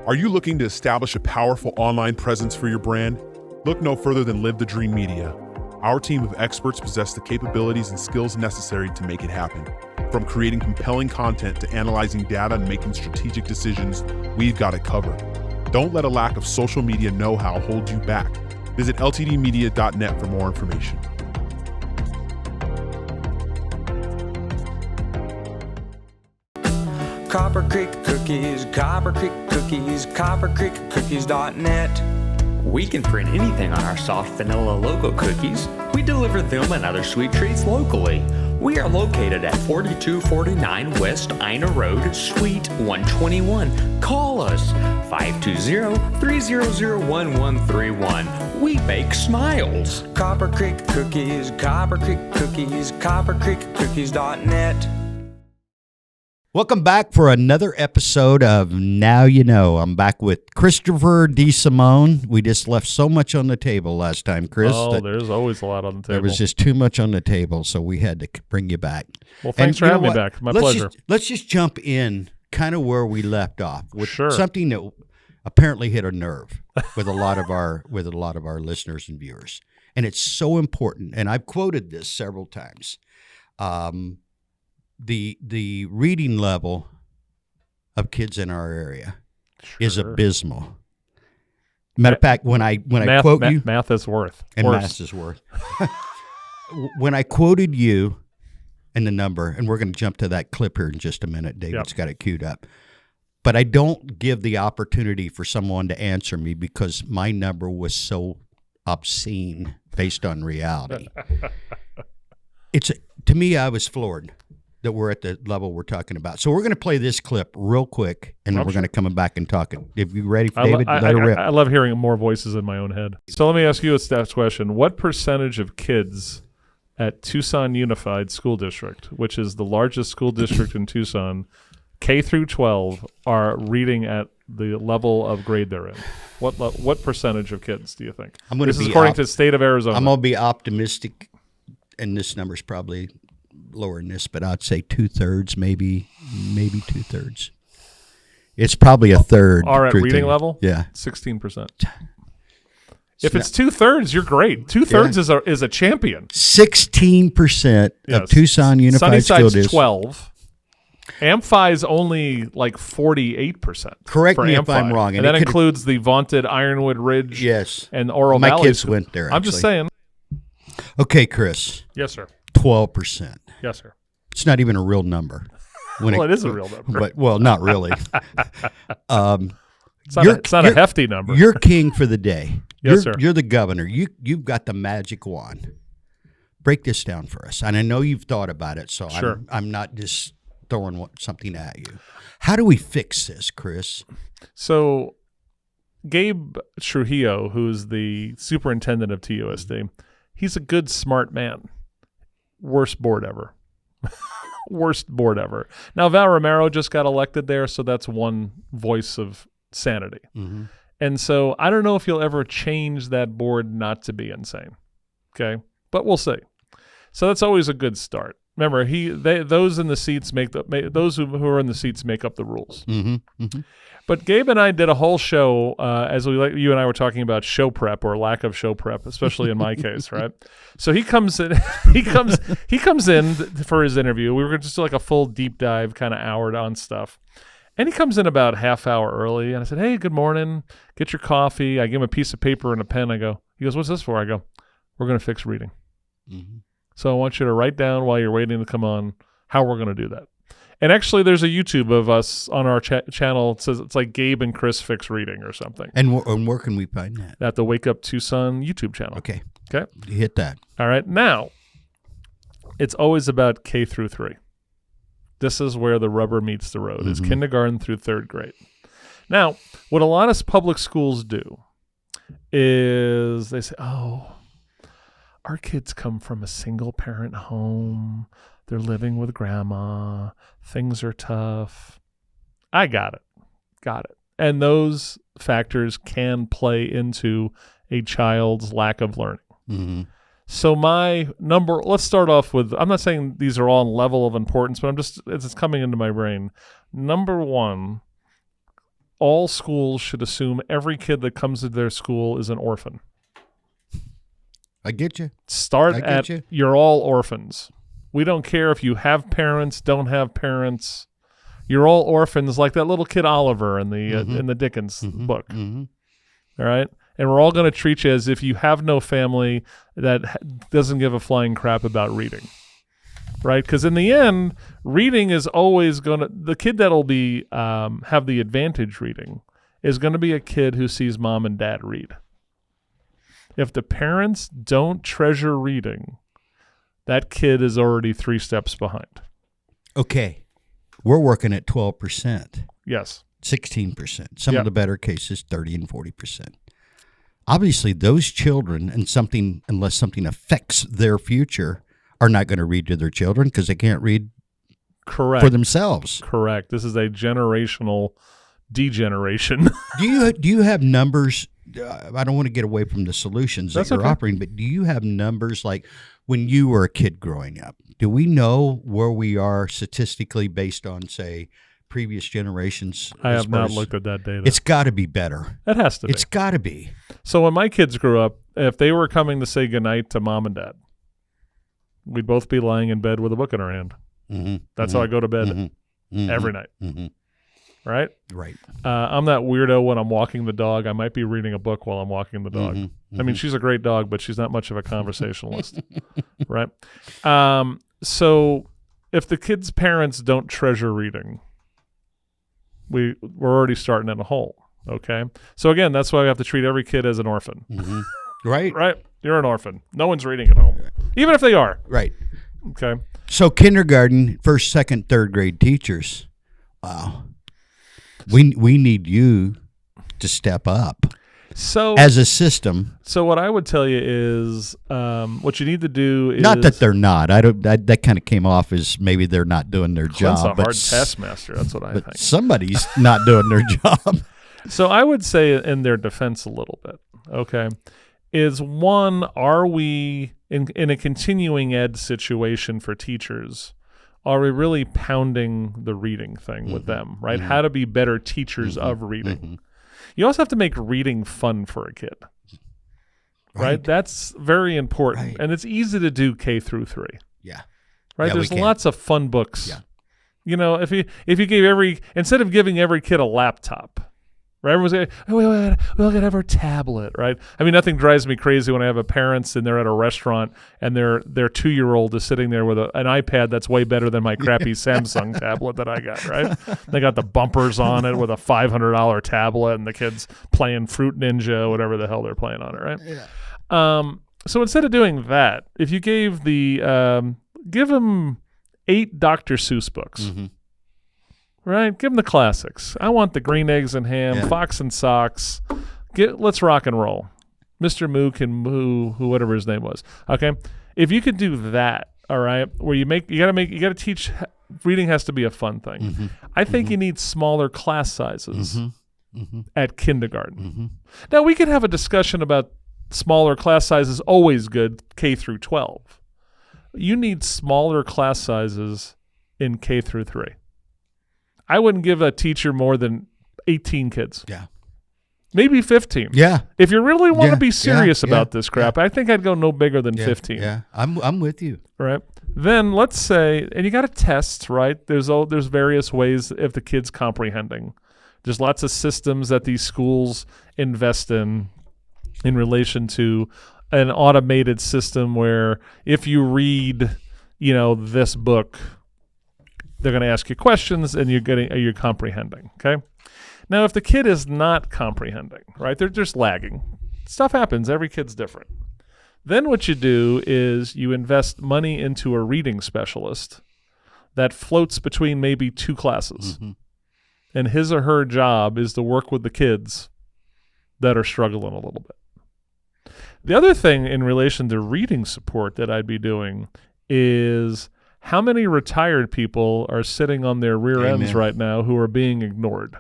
Are you looking to establish a powerful online presence for your brand? Look no further than Live the Dream Media. Our team of experts possess the capabilities and skills necessary to make it happen. From creating compelling content to analyzing data and making strategic decisions, we've got it covered. Don't let a lack of social media know-how hold you back. Visit ltdmedia.net for more information. Copper Creek Cookies, Copper Creek Cookies, coppercreekcookies.net. We can print anything on our soft vanilla logo cookies. We deliver them and other sweet treats locally. We are located at 4249 West Ina Road, Suite 121. Call us 520-300-1131. We bake smiles. Copper Creek Cookies, Copper Creek Cookies, coppercreekcookies.net. Welcome back for another episode of Now You Know. I'm back with Christopher DeSimone. We just left so much on the table last time, Chris. Oh, there's always a lot on the table. There was just too much on the table, so we had to bring you back. Well, thanks for having me back. My pleasure. Let's just jump in kind of where we left off with Sure. something that apparently hit a nerve with a lot of our listeners and viewers. And it's so important, and I've quoted this several times. The reading level of kids in our area is abysmal. Matter of fact, when I quote you, math is worth, and worse. math is worth. When I quoted you and the number, and we're going to jump to that clip here in just a minute. David's got it queued up, but I don't give the opportunity for someone to answer me because my number was so obscene based on reality. To me, I was floored that we're at the level we're talking about. So we're going to play this clip real quick, and then we're going to come back and talk it. If you ready, David, let it rip. I love hearing more voices in my own head. So let me ask you a stats question. What percentage of kids at Tucson Unified School District, which is the largest school district in Tucson, K through 12, are reading at the level of grade they're in? What percentage of kids do you think? This is according to the state of Arizona. I'm going to be optimistic, and this number's probably lower than this, but I'd say 2/3, maybe 2/3. It's probably a third. Are at reading level? Yeah. 16%. If it's 2/3, you're great. 2/3 is a champion. 16% of Tucson Unified School District. 12. Amphi's only like 48%. Correct me if I'm wrong. And that includes the vaunted Ironwood Ridge and Oro Valley. My kids went there, actually. I'm just saying. Okay, Chris. Yes, sir. 12%. Yes, sir. It's not even a real number. It is a real number. But, not really. It's not a hefty number. You're king for the day. Yes, sir. You're the governor. You've got the magic wand. Break this down for us. And I know you've thought about it, so sure. I'm not just throwing something at you. How do we fix this, Chris? So Gabe Trujillo, who's the superintendent of TUSD, he's a good, smart man. Worst board ever. Worst board ever. Now, Val Romero just got elected there, so that's one voice of sanity. Mm-hmm. And so I don't know if you'll ever change that board not to be insane. Okay? But we'll see. So that's always a good start. Remember, those in the seats those who are in the seats make up the rules. Mm-hmm. Mm-hmm. But Gabe and I did a whole show you and I were talking about show prep or lack of show prep, especially in my case, right? So he comes in, he comes in for his interview. We were just do like a full deep dive kind of hour on stuff. And he comes in about half hour early, and I said, "Hey, good morning. Get your coffee." I give him a piece of paper and a pen. He goes, "What's this for?" I go, "We're going to fix reading." Mm-hmm. So I want you to write down while you're waiting to come on how we're going to do that. And actually, there's a YouTube of us on our channel. It says it's like Gabe and Chris Fix Reading or something. And where can we find that? At the Wake Up Tucson YouTube channel. Okay. Hit that. All right. Now, it's always about K through 3. This is where the rubber meets the road, is kindergarten through 3rd grade. Now, what a lot of public schools do is they say, "Oh, our kids come from a single-parent home. They're living with grandma. Things are tough." I got it. And those factors can play into a child's lack of learning. Mm-hmm. So my number, let's start off with, I'm not saying these are all on level of importance, but it's coming into my brain. Number one, all schools should assume every kid that comes to their school is an orphan. I get you. Start at you're all orphans. We don't care if you have parents, don't have parents. You're all orphans, like that little kid Oliver in the Dickens book. All right? And we're all going to treat you as if you have no family that doesn't give a flying crap about reading. Right? Because in the end, reading is always going to... The kid that'll be have the advantage reading is going to be a kid who sees mom and dad read. If the parents don't treasure reading, that kid is already 3 steps behind. Okay. We're working at 12%. Yes. 16%. Some of the better cases, 30 and 40%. Obviously, those children, unless something affects their future, are not going to read to their children because they can't read for themselves. Correct. This is a generational degeneration. Do you have numbers? I don't want to get away from the solutions that you're offering, but do you have numbers like when you were a kid growing up? Do we know where we are statistically based on, say, previous generations? I have not looked at that data. It's got to be better. It has to be. It's got to be. So when my kids grew up, if they were coming to say goodnight to mom and dad, we'd both be lying in bed with a book in our hand. That's how I go to bed every night. Right? Right. I'm that weirdo when I'm walking the dog. I might be reading a book while I'm walking the dog. I mean, she's a great dog, but she's not much of a conversationalist. Right? So if the kids' parents don't treasure reading, we're already starting in a hole. Okay? So again, that's why we have to treat every kid as an orphan. Right? Right? You're an orphan. No one's reading at home. Even if they are. Right. Okay? So kindergarten, first, second, third grade teachers, wow. We need you to step up as a system. So what I would tell you is what you need to do is... Not that they're not. That kind of came off as maybe they're not doing their Clint's job. a hard taskmaster. That's what I think. Somebody's not doing their job. So I would say in their defense a little bit, okay, is one, are we in a continuing ed situation for teachers, are we really pounding the reading thing with them, right? How to be better teachers of reading. You also have to make reading fun for a kid, right? That's very important. And it's easy to do K through 3. Yeah. Right? Yeah, There's lots of fun books. Yeah. You know, if you gave instead of giving every kid a laptop, right? Everyone's like, we're going to have our tablet, right? I mean, nothing drives me crazy when I have a parents and they're at a restaurant and their 2-year-old is sitting there with an iPad that's way better than my crappy Samsung tablet that I got, right? They got the bumpers on it with a $500 tablet and the kid's playing Fruit Ninja, whatever the hell they're playing on it, right? Yeah. So instead of doing that, if you gave give them 8 Dr. Seuss books, right? Give them the classics. I want the Green Eggs and Ham, Fox and Socks. Let's rock and roll. Mr. Mook and Moo, whatever his name was. Okay, if you could do that, all right, where you got to teach. Reading has to be a fun thing. I think you need smaller class sizes at kindergarten. Now we could have a discussion about smaller class sizes. Always good, K through 12. You need smaller class sizes in K through 3. I wouldn't give a teacher more than 18 kids. Yeah. Maybe 15. Yeah. If you really want to be serious about this crap, I think I'd go no bigger than 15. Yeah. I'm with you. Right. Then let's say, and you got to test, right? There's various ways if the kid's comprehending. There's lots of systems that these schools invest in relation to an automated system where if you read, this book, they're going to ask you questions and you're comprehending, okay? Now, if the kid is not comprehending, right, they're just lagging. Stuff happens. Every kid's different. Then what you do is you invest money into a reading specialist that floats between maybe 2 classes. And his or her job is to work with the kids that are struggling a little bit. The other thing in relation to reading support that I'd be doing is how many retired people are sitting on their rear ends right now who are being ignored?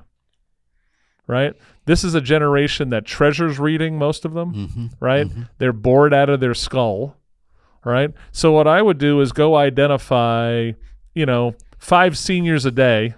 Right? This is a generation that treasures reading, most of them, right? They're bored out of their skull, right? So what I would do is go identify, 5 seniors a day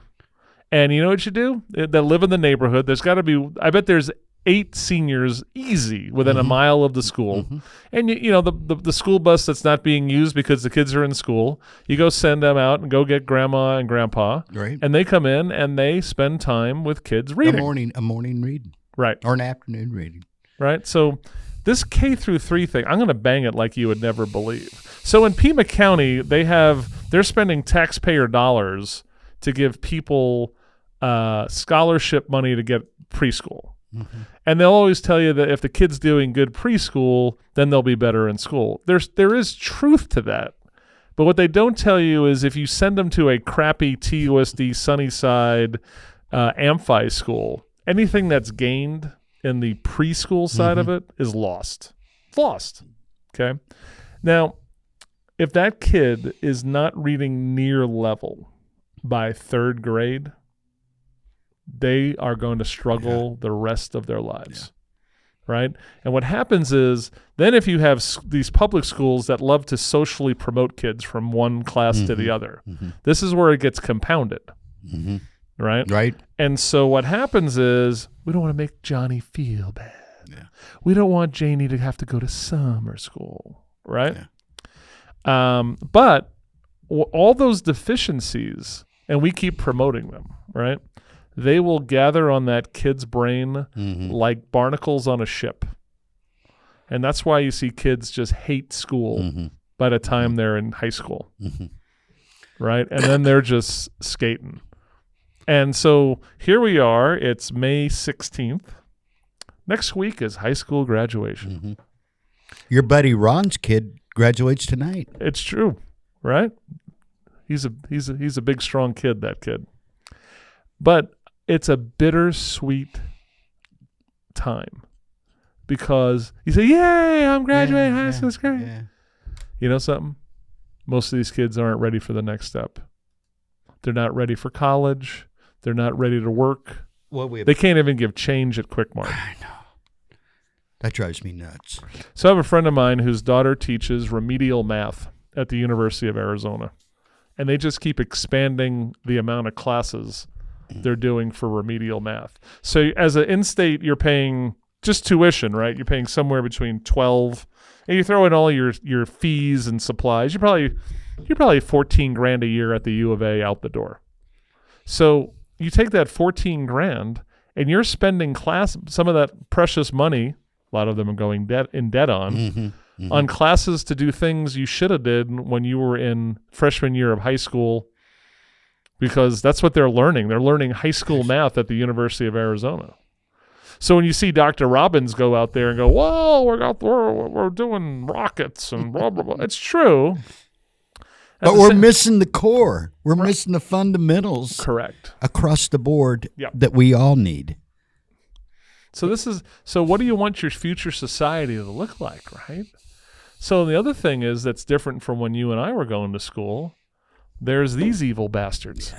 And you know what you do? That live in the neighborhood. There's got to be, I bet there's 8 seniors easy within a mile of the school. And you know, the school bus that's not being used because the kids are in school, you go send them out and go get grandma and grandpa. Right. And they come in and they spend time with kids reading. A morning reading. Right. Or an afternoon reading. Right. So this K through 3 thing, I'm going to bang it like you would never believe. So in Pima County, they're spending taxpayer dollars to give people scholarship money to get preschool. And they'll always tell you that if the kid's doing good preschool, then they'll be better in school. There is truth to that. But what they don't tell you is if you send them to a crappy TUSD Sunnyside Amphi school, anything that's gained in the preschool side of it is lost. It's lost. Okay? Now, if that kid is not reading near level by 3rd grade, they are going to struggle the rest of their lives. Right? And what happens is then if you have these public schools that love to socially promote kids from one class to the other, this is where it gets compounded. Right? Right. And so what happens is we don't want to make Johnny feel bad. We don't want Janie to have to go to summer school. Right? But all those deficiencies, and we keep promoting them, right? They will gather on that kid's brain like barnacles on a ship. And that's why you see kids just hate school by the time they're in high school. Right? And then they're just skating. And so here we are. It's May 16th. Next week is high school graduation. Your buddy Ron's kid graduates tonight. It's true, right? He's a big, strong kid, that kid. But it's a bittersweet time because you say, "Yay, I'm graduating high school. It's great." You know something? Most of these kids aren't ready for the next step. They're not ready for college. They're not ready to work. They can't even give change at Quick Mart. I know. That drives me nuts. So I have a friend of mine whose daughter teaches remedial math at the University of Arizona. And they just keep expanding the amount of classes they're doing for remedial math. So as an in-state, you're paying just tuition, right? You're paying somewhere between 12, and you throw in all your fees and supplies. You're probably $14,000 a year at the U of A out the door. So you take that $14,000 and you're spending some of that precious money. A lot of them are going in debt on classes to do things you should have did when you were in freshman year of high school, because that's what they're learning. They're learning high school math at the University of Arizona. So when you see Dr. Robbins go out there and go, "Whoa, we're doing rockets and blah, blah, blah," it's true. But we're missing the core. We're missing the fundamentals. Correct. Across the board that we all need. So what do you want your future society to look like, right? So the other thing is that's different from when you and I were going to school. There's these evil bastards.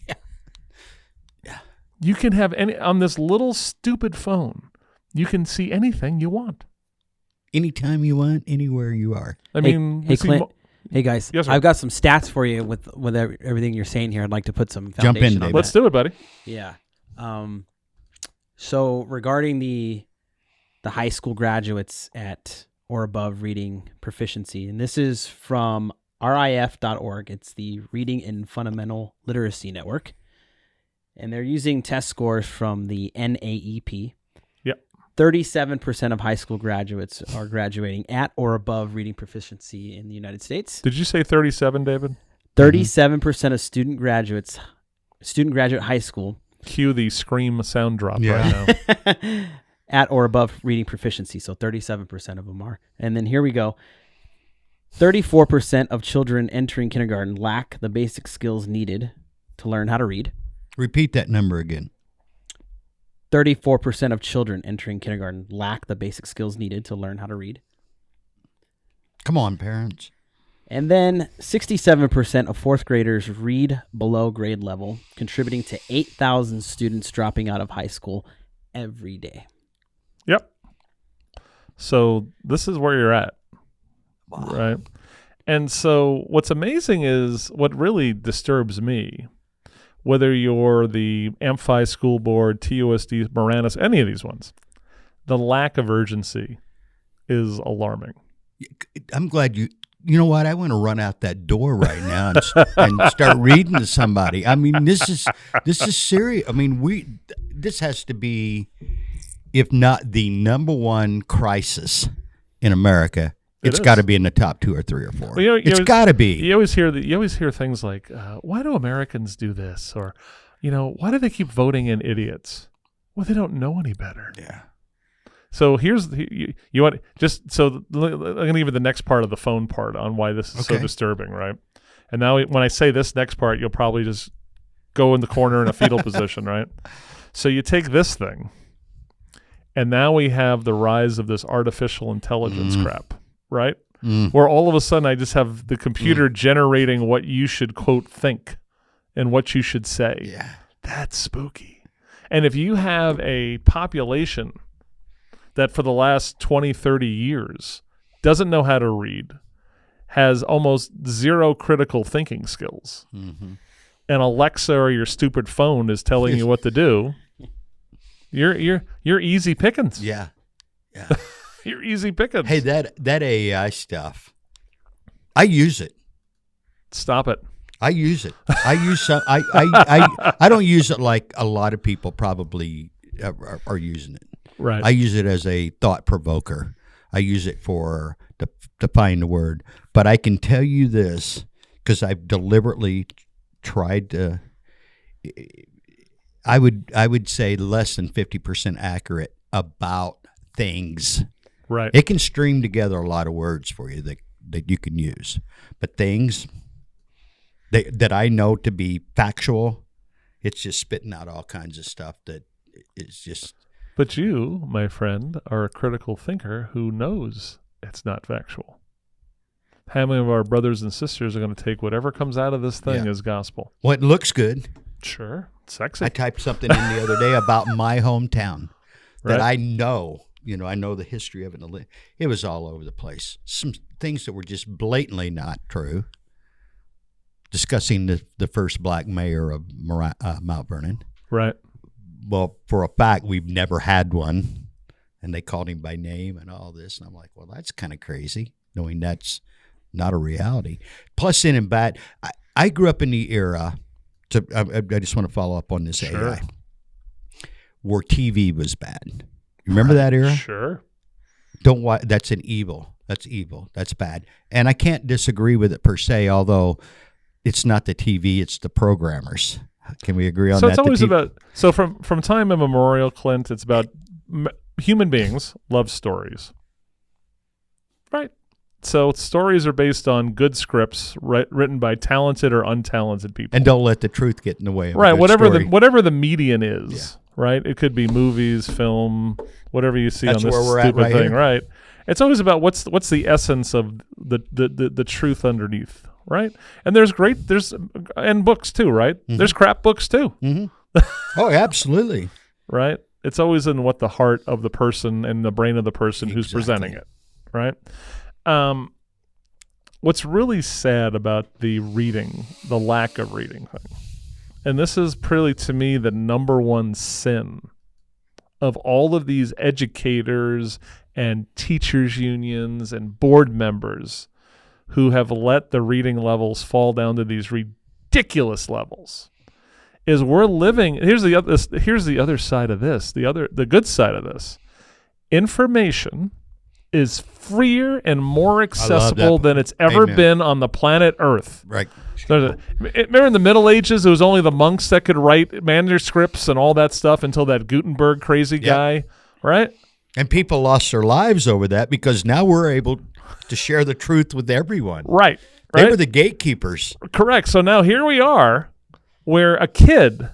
Yeah. You can have on this little stupid phone, you can see anything you want. Anytime you want, anywhere you are. Hey Clint. Hey guys, yes, I've got some stats for you with everything you're saying here. I'd like to put some foundation Jump in, on David. Let's do it, buddy. Yeah. So regarding the high school graduates at or above reading proficiency, and this is from RIF.org. It's the Reading and Fundamental Literacy Network. And they're using test scores from the NAEP. Yep. 37% of high school graduates are graduating at or above reading proficiency in the United States. Did you say 37, David? 37% of student graduate high school. Cue the scream sound drop right now. At or above reading proficiency. So 37% of them are. And then here we go. 34% of children entering kindergarten lack the basic skills needed to learn how to read. Repeat that number again. 34% of children entering kindergarten lack the basic skills needed to learn how to read. Come on, parents. And then 67% of fourth graders read below grade level, contributing to 8,000 students dropping out of high school every day. Yep. So this is where you're at. Wow. Right? And so what's amazing is what really disturbs me. whether you're the Amphi School Board, TUSD, Moranis, any of these ones, the lack of urgency is alarming. I'm glad you know what? I want to run out that door right now and start reading to somebody. I mean, this is serious. I mean, this has to be, if not the number one crisis in America, it's got to be in the top 2 or 3 or 4. Well, it's got to be. You always hear things like, "Why do Americans do this?" Or, "Why do they keep voting in idiots?" Well, they don't know any better. Yeah. So here's you want just so I'm going to give you the next part of the phone part on why this is so disturbing, right? And now when I say this next part, you'll probably just go in the corner in a fetal position, right? So you take this thing, and now we have the rise of this artificial intelligence crap, right? Where all of a sudden I just have the computer generating what you should, quote, think and what you should say. Yeah. That's spooky. And if you have a population that for the last 20, 30 years doesn't know how to read, has almost zero critical thinking skills, and Alexa or your stupid phone is telling you what to do, you're easy pickings. Yeah. Yeah. You're easy pickings. Hey, that AI stuff, I use it. Stop it. I use it. I use some. I don't use it like a lot of people probably are using it. Right. I use it as a thought provoker. I use it to find the word. But I can tell you this, because I've deliberately tried to. I would say less than 50% accurate about things. Right. It can string together a lot of words for you that you can use, but things that I know to be factual, it's just spitting out all kinds of stuff that is just. But you, my friend, are a critical thinker who knows it's not factual. How many of our brothers and sisters are going to take whatever comes out of this thing as gospel? Well, it looks good. Sure. Sexy. I typed something in the other day about my hometown that Right. I know. I know the history of it. It was all over the place. Some things that were just blatantly not true. Discussing the first black mayor of Mount Vernon. Right. Well, for a fact, we've never had one. And they called him by name and all this. And I'm like, well, that's kind of crazy, knowing that's not a reality. Plus, in and bad, I grew up in the era, I just want to follow up on this AI, where TV was bad. You remember that era? Sure. Don't watch. That's an evil. That's evil. That's bad. And I can't disagree with it per se, although it's not the TV, it's the programmers. Can we agree on that? So it's always about. So from time immemorial, Clint, it's about human beings love stories, right? So stories are based on good scripts written by talented or untalented people, and don't let the truth get in the way of right. a good Whatever story. whatever the median is, right? It could be movies, film, whatever you see That's on this where we're at stupid right thing, here. right? It's always about what's the essence of the truth underneath, right? And there's and books too, right? There's crap books too, Oh, absolutely. right? It's always in what the heart of the person and the brain of the person who's presenting it, right? What's really sad about the lack of reading thing, and this is really to me the number one sin of all of these educators and teachers unions and board members who have let the reading levels fall down to these ridiculous levels, is we're living. Here's the other side of this. The good side of this. Information is freer and more accessible than it's ever been on the planet Earth. Right. Remember in the Middle Ages, it was only the monks that could write manuscripts and all that stuff until that Gutenberg crazy guy, right? And people lost their lives over that because now we're able to share the truth with everyone. Right. They were the gatekeepers. Correct. So now here we are, where a kid,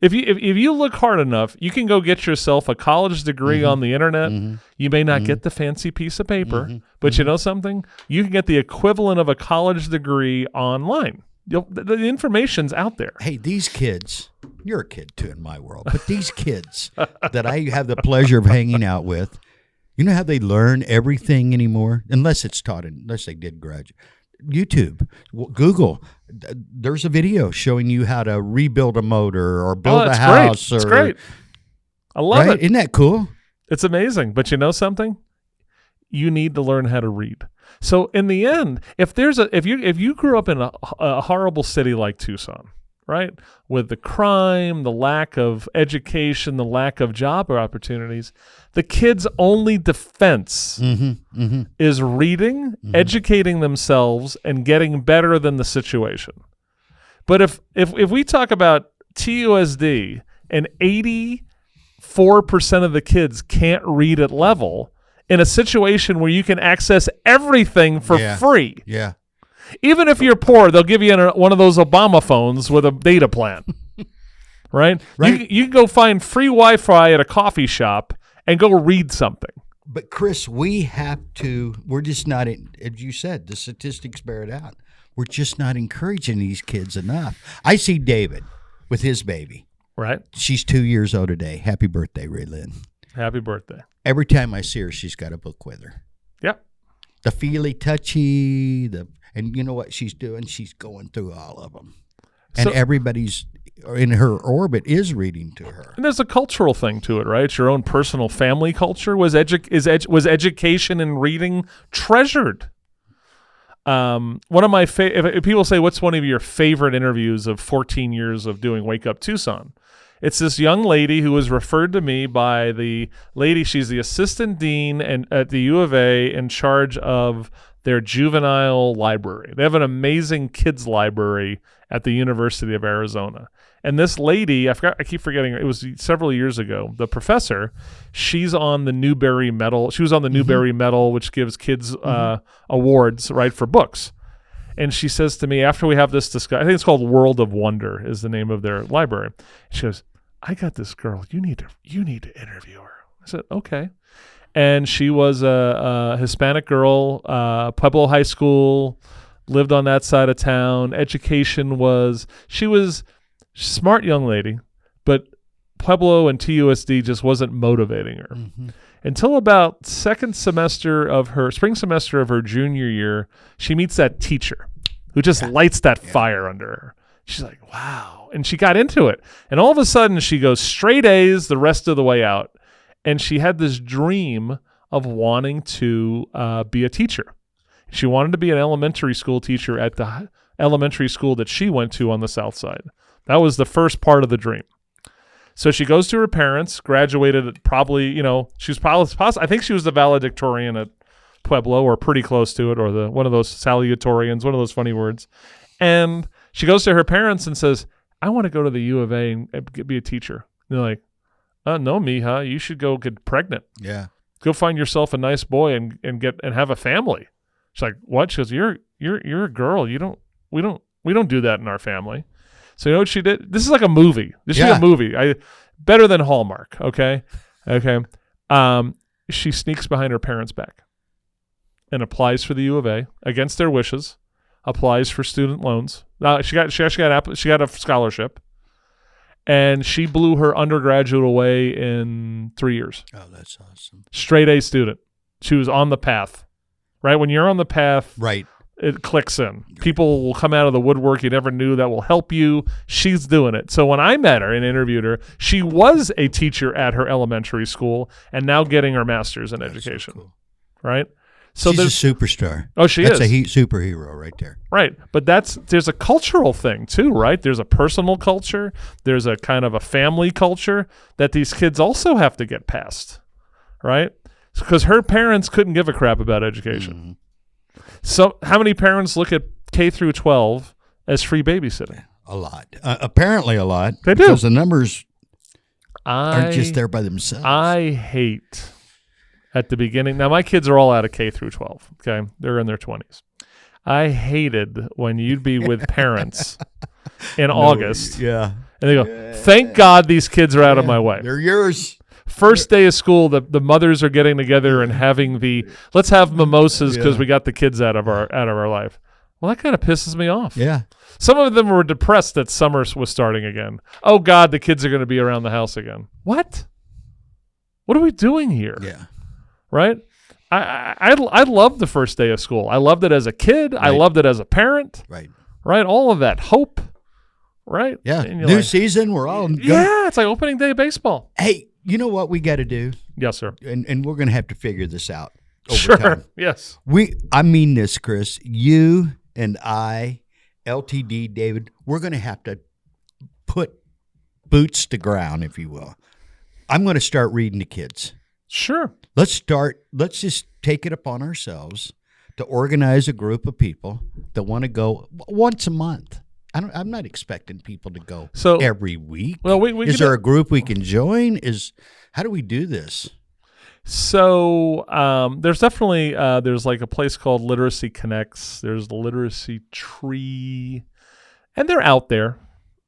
if you look hard enough, you can go get yourself a college degree on the internet. You may not get the fancy piece of paper, but you know something? You can get the equivalent of a college degree online. The information's out there. Hey, these kids, you're a kid too in my world, but these kids that I have the pleasure of hanging out with, you know how they learn everything anymore? Unless it's taught, unless they did graduate. YouTube, Google. There's a video showing you how to rebuild a motor or build a house. It's great. I love it. Isn't that cool? It's amazing. But you know something? You need to learn how to read. So in the end, if you grew up in a horrible city like Tucson, right, with the crime, the lack of education, the lack of job opportunities, the kids' only defense is reading, educating themselves, and getting better than the situation. But if we talk about TUSD and 84% of the kids can't read at level in a situation where you can access everything for free. Yeah. Even if you're poor, they'll give you one of those Obama phones with a data plan, right? You can go find free Wi-Fi at a coffee shop and go read something. But Chris, we're just not, as you said, the statistics bear it out. We're just not encouraging these kids enough. I see David with his baby. Right. She's 2 years old today. Happy birthday, Raylyn. Happy birthday. Every time I see her, she's got a book with her. Yep. The feely, touchy, and you know what she's doing? She's going through all of them. And everybody's in her orbit is reading to her. And there's a cultural thing to it, right? It's your own personal family culture. Was education and reading treasured? One of my if people say, what's one of your favorite interviews of 14 years of doing Wake Up Tucson? It's this young lady who was referred to me by the lady. She's the assistant dean at the U of A in charge of their juvenile library. They have an amazing kids library at the University of Arizona. And this lady, I keep forgetting, it was several years ago, the professor, she's on the Newbery Medal. She was on the Newbery Medal, which gives kids awards, right, for books. And she says to me, after we have this discussion, I think it's called World of Wonder is the name of their library. She goes, I got this girl. You need to interview her. I said, okay. And she was a Hispanic girl, Pueblo High School, lived on that side of town. Education she was a smart young lady, but Pueblo and TUSD just wasn't motivating her. Until about spring semester of her junior year, she meets that teacher who just lights that fire under her. She's like, wow. And she got into it. And all of a sudden, she goes straight A's the rest of the way out. And she had this dream of wanting to be a teacher. She wanted to be an elementary school teacher at the elementary school that she went to on the south side. That was the first part of the dream. So she goes to her parents, graduated probably, she's probably, I think she was the valedictorian at Pueblo or pretty close to it, or one of those salutatorians, one of those funny words. And she goes to her parents and says, I want to go to the U of A and be a teacher. And they're like, no, mija, you should go get pregnant. Yeah. Go find yourself a nice boy and have a family. She's like, what? She goes, you're a girl. We don't do that in our family. So you know what she did? This is like a movie. This is a movie. Better than Hallmark. Okay. She sneaks behind her parents' back and applies for the U of A against their wishes. Applies for student loans. She got a scholarship, and she blew her undergraduate away in 3 years. Oh, that's awesome! Straight A student. She was on the path. Right when you're on the path, right, it clicks in. People will come out of the woodwork you never knew that will help you. She's doing it. So when I met her and interviewed her, she was a teacher at her elementary school and now getting her master's in education. So cool. Right? So she's a superstar. Oh, she is. That's a superhero right there. Right. But there's a cultural thing too, right? There's a personal culture. There's a kind of a family culture that these kids also have to get past. Right? Because her parents couldn't give a crap about education. So how many parents look at K through 12 as free babysitting? A lot. Apparently a lot. They do. Because the numbers aren't just there by themselves. I hate at the beginning. Now, my kids are all out of K through 12. Okay. They're in their 20s. I hated when you'd be with parents in August. Yeah. And they go, thank God these kids are out of my way. They're yours. First day of school, the mothers are getting together and having let's have mimosas because we got the kids out of our life. Well, that kind of pisses me off. Yeah. Some of them were depressed that summer was starting again. Oh God, the kids are going to be around the house again. What are we doing here? Yeah. Right? I loved the first day of school. I loved it as a kid. I loved it as a parent. Right. Right. All of that hope. Right. Yeah. And you're New like, season. We're all good. yeah. It's like opening day of baseball. Hey, you know what we got to do? Yes, sir. And we're going to have to figure this out over Sure. time. Yes. I mean this, Chris. You and I, LTD, David, we're going to have to put boots to ground, if you will. I'm going to start reading to kids. Sure. Let's just take it upon ourselves to organize a group of people that want to go once a month. I'm not expecting people to go every week. Well, is there a group we can join? How do we do this? So there's definitely there's like a place called Literacy Connects. There's the Literacy Tree, and they're out there.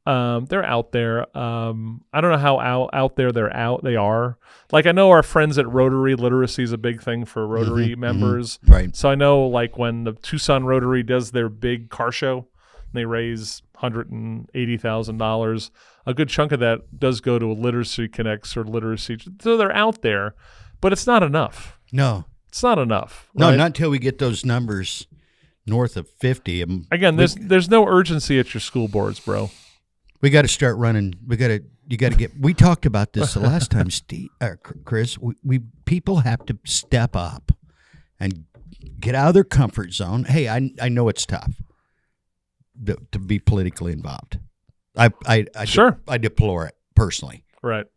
They're out there. I don't know how out there they are. Like, I know our friends at Rotary, literacy is a big thing for Rotary members. Mm-hmm. Right. So I know, like, when the Tucson Rotary does their big car show, they raise $180,000. A good chunk of that does go to a Literacy Connects or Literacy. So they're out there, but it's not enough. No. It's not enough. No, right? not until we get those numbers north of 50. Again, there's no urgency at your school boards, bro. We got to start running. You got to get. We talked about this the last time, Steve, Chris. People have to step up and get out of their comfort zone. Hey, I know it's tough to be politically involved. Sure. I deplore it personally. Right.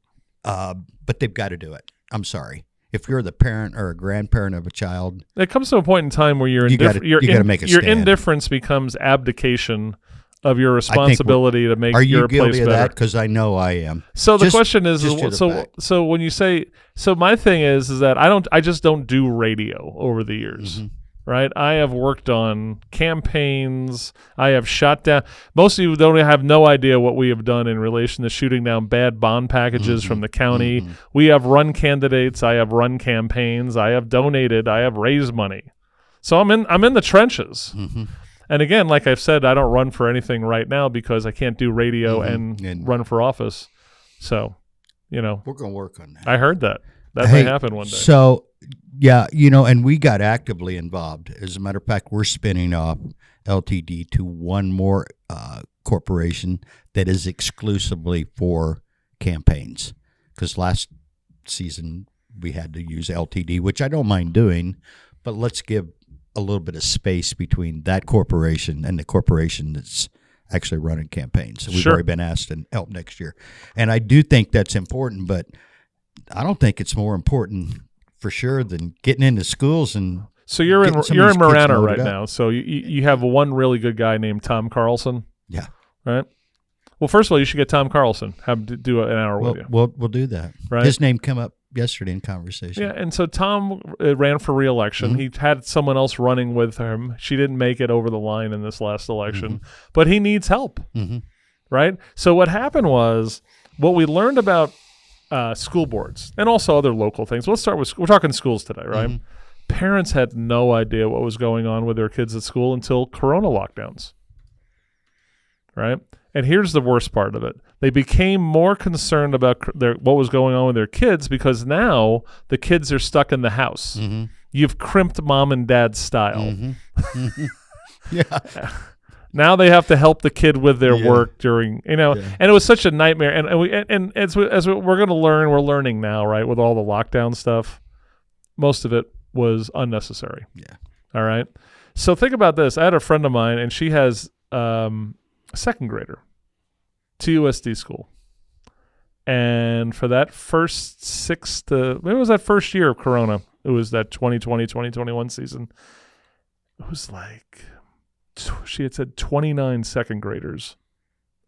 But they've got to do it. I'm sorry. If you're the parent or a grandparent of a child, it comes to a point in time where you got to make a your stand. indifference becomes abdication of your responsibility to make your place better. Are you guilty of that? Because I know I am. So the question is, so when you say, so my thing is that I just don't do radio over the years, right? I have worked on campaigns. I have shot down. Most of you have no idea what we have done in relation to shooting down bad bond packages from the county. We have run candidates. I have run campaigns. I have donated. I have raised money. So I'm in the trenches. And again, like I've said, I don't run for anything right now because I can't do radio and run for office. So, we're going to work on that. I heard that. That may happen one day. So, yeah, and we got actively involved. As a matter of fact, we're spinning off LTD to one more corporation that is exclusively for campaigns. Because last season we had to use LTD, which I don't mind doing, but let's give a little bit of space between that corporation and the corporation that's actually running campaigns. So we've already been asked to help next year. And I do think that's important, but I don't think it's more important for sure than getting into schools and so you're in Marana right now. So you have one really good guy named Tom Carlson. Yeah. Right? Well, first of all, you should get Tom Carlson. Have him do an hour with you. We'll do that. Right? His name came up yesterday in conversation. Yeah, and so Tom ran for re-election. He had someone else running with him. She didn't make it over the line in this last election, but he needs help, right? So what happened was, what we learned about school boards and also other local things. Let's start with, we're talking schools today, right? Parents had no idea what was going on with their kids at school until Corona lockdowns, right? And here's the worst part of it. They became more concerned about what was going on with their kids because now the kids are stuck in the house. You've crimped mom and dad's style. Yeah. Now they have to help the kid with their work during, and it was such a nightmare. And as we're going to learn, we're learning now, right, with all the lockdown stuff, most of it was unnecessary. Yeah. All right. So think about this. I had a friend of mine, and she has a second grader to USD school. And for that first maybe it was that first year of Corona. It was that 2020, 2021 season. It was like, she had said 29 second graders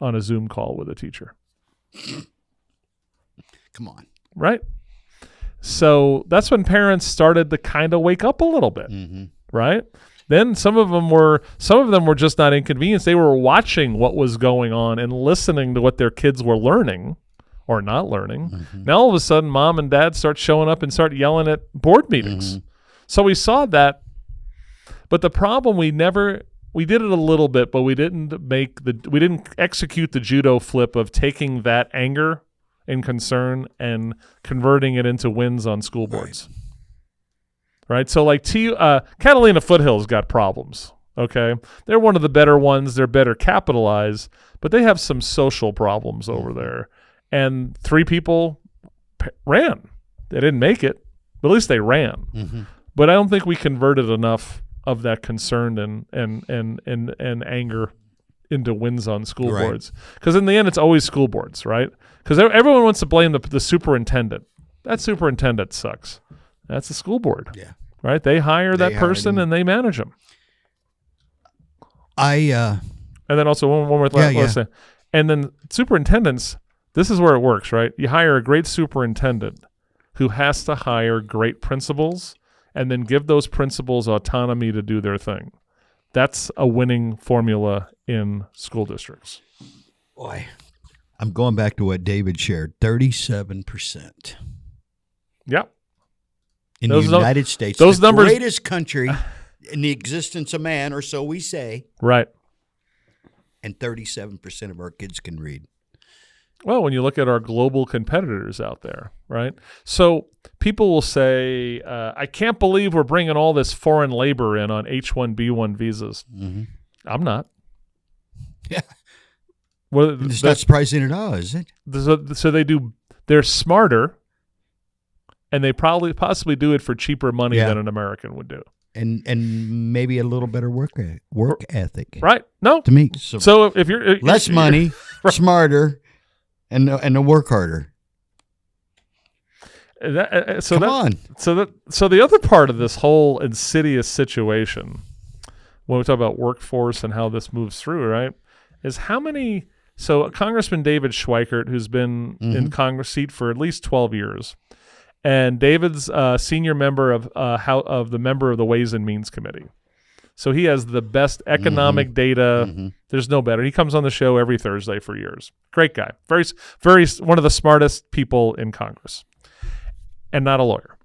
on a Zoom call with a teacher. Come on. Right? So that's when parents started to kind of wake up a little bit. Right? Then some of them were just not inconvenienced. They were watching what was going on and listening to what their kids were learning or not learning. Now all of a sudden, mom and dad start showing up and start yelling at board meetings. So we saw that. But the problem, we did it a little bit, but we didn't execute the judo flip of taking that anger and concern and converting it into wins on school boards. right? So like Catalina Foothills got problems. Okay, they're one of the better ones. They're better capitalized, but they have some social problems over there. And 3 people ran. They didn't make it, but at least they ran. Mm-hmm. But I don't think we converted enough of that concern and anger into wins on school Right. boards. Because in the end, it's always school boards, right? Because everyone wants to blame the superintendent. That superintendent sucks. That's the school board. Yeah. Right? They hire that hired person him. and they manage them. I And then also one more last thing. And then superintendents, this is where it works, right? You hire a great superintendent who has to hire great principals and then give those principals autonomy to do their thing. That's a winning formula in school districts. boy, I'm going back to what David shared. 37%. Yep. In Those the United States, those the numbers- greatest country in the existence of man, or so we say, Right. and 37% of our kids can read. Well, when you look at our global competitors out there, right? So people will say, I can't believe we're bringing all this foreign labor in on H-1B1 visas. Mm-hmm. I'm not. Yeah. Well, It's not surprising at all, is it? so they're smarter, and they possibly do it for cheaper money Yeah. than an American would do. And maybe a little better work ethic. Right? No. To me. So if you're Less money, smarter, and to work harder. So Come on. So the other part of this whole insidious situation, when we talk about workforce and how this moves through, right, is how many. So Congressman David Schweikert, who's been in Congress seat for at least 12 years, and David's senior member of the member of the Ways and Means Committee. So he has the best economic data. There's no better. He comes on the show every Thursday for years. Great guy. Very, very one of the smartest people in Congress, and not a lawyer,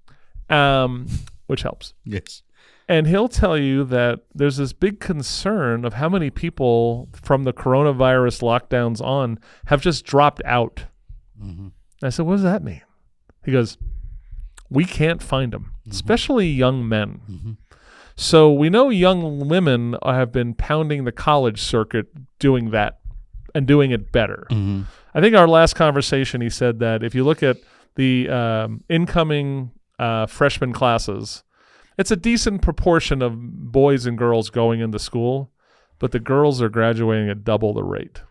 which helps. Yes. And he'll tell you that there's this big concern of how many people from the coronavirus lockdowns on have just dropped out. I said, what does that mean? He goes, we can't find them, especially young men. So we know young women have been pounding the college circuit doing that and doing it better. I think our last conversation, he said that if you look at the incoming freshman classes, it's a decent proportion of boys and girls going into school, but the girls are graduating at double the rate.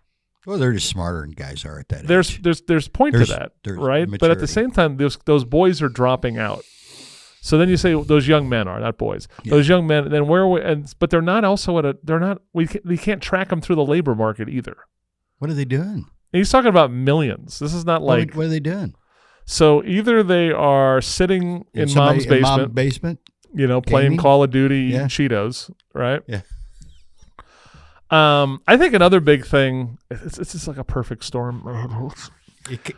Well, they're just smarter than guys are at that age. There's point to that, there's right? But at the maturity. same time, those boys are dropping out. So then you say those young men are, not boys. Those young men. Then but they're not also we can't track them through the labor market either. What are they doing? And he's talking about millions. This is not like. What are they doing? So either they are sitting in mom's basement, playing gaming? Call of Duty, Yeah. eating Cheetos, right? Yeah. I think another big thing, it's just like a perfect storm.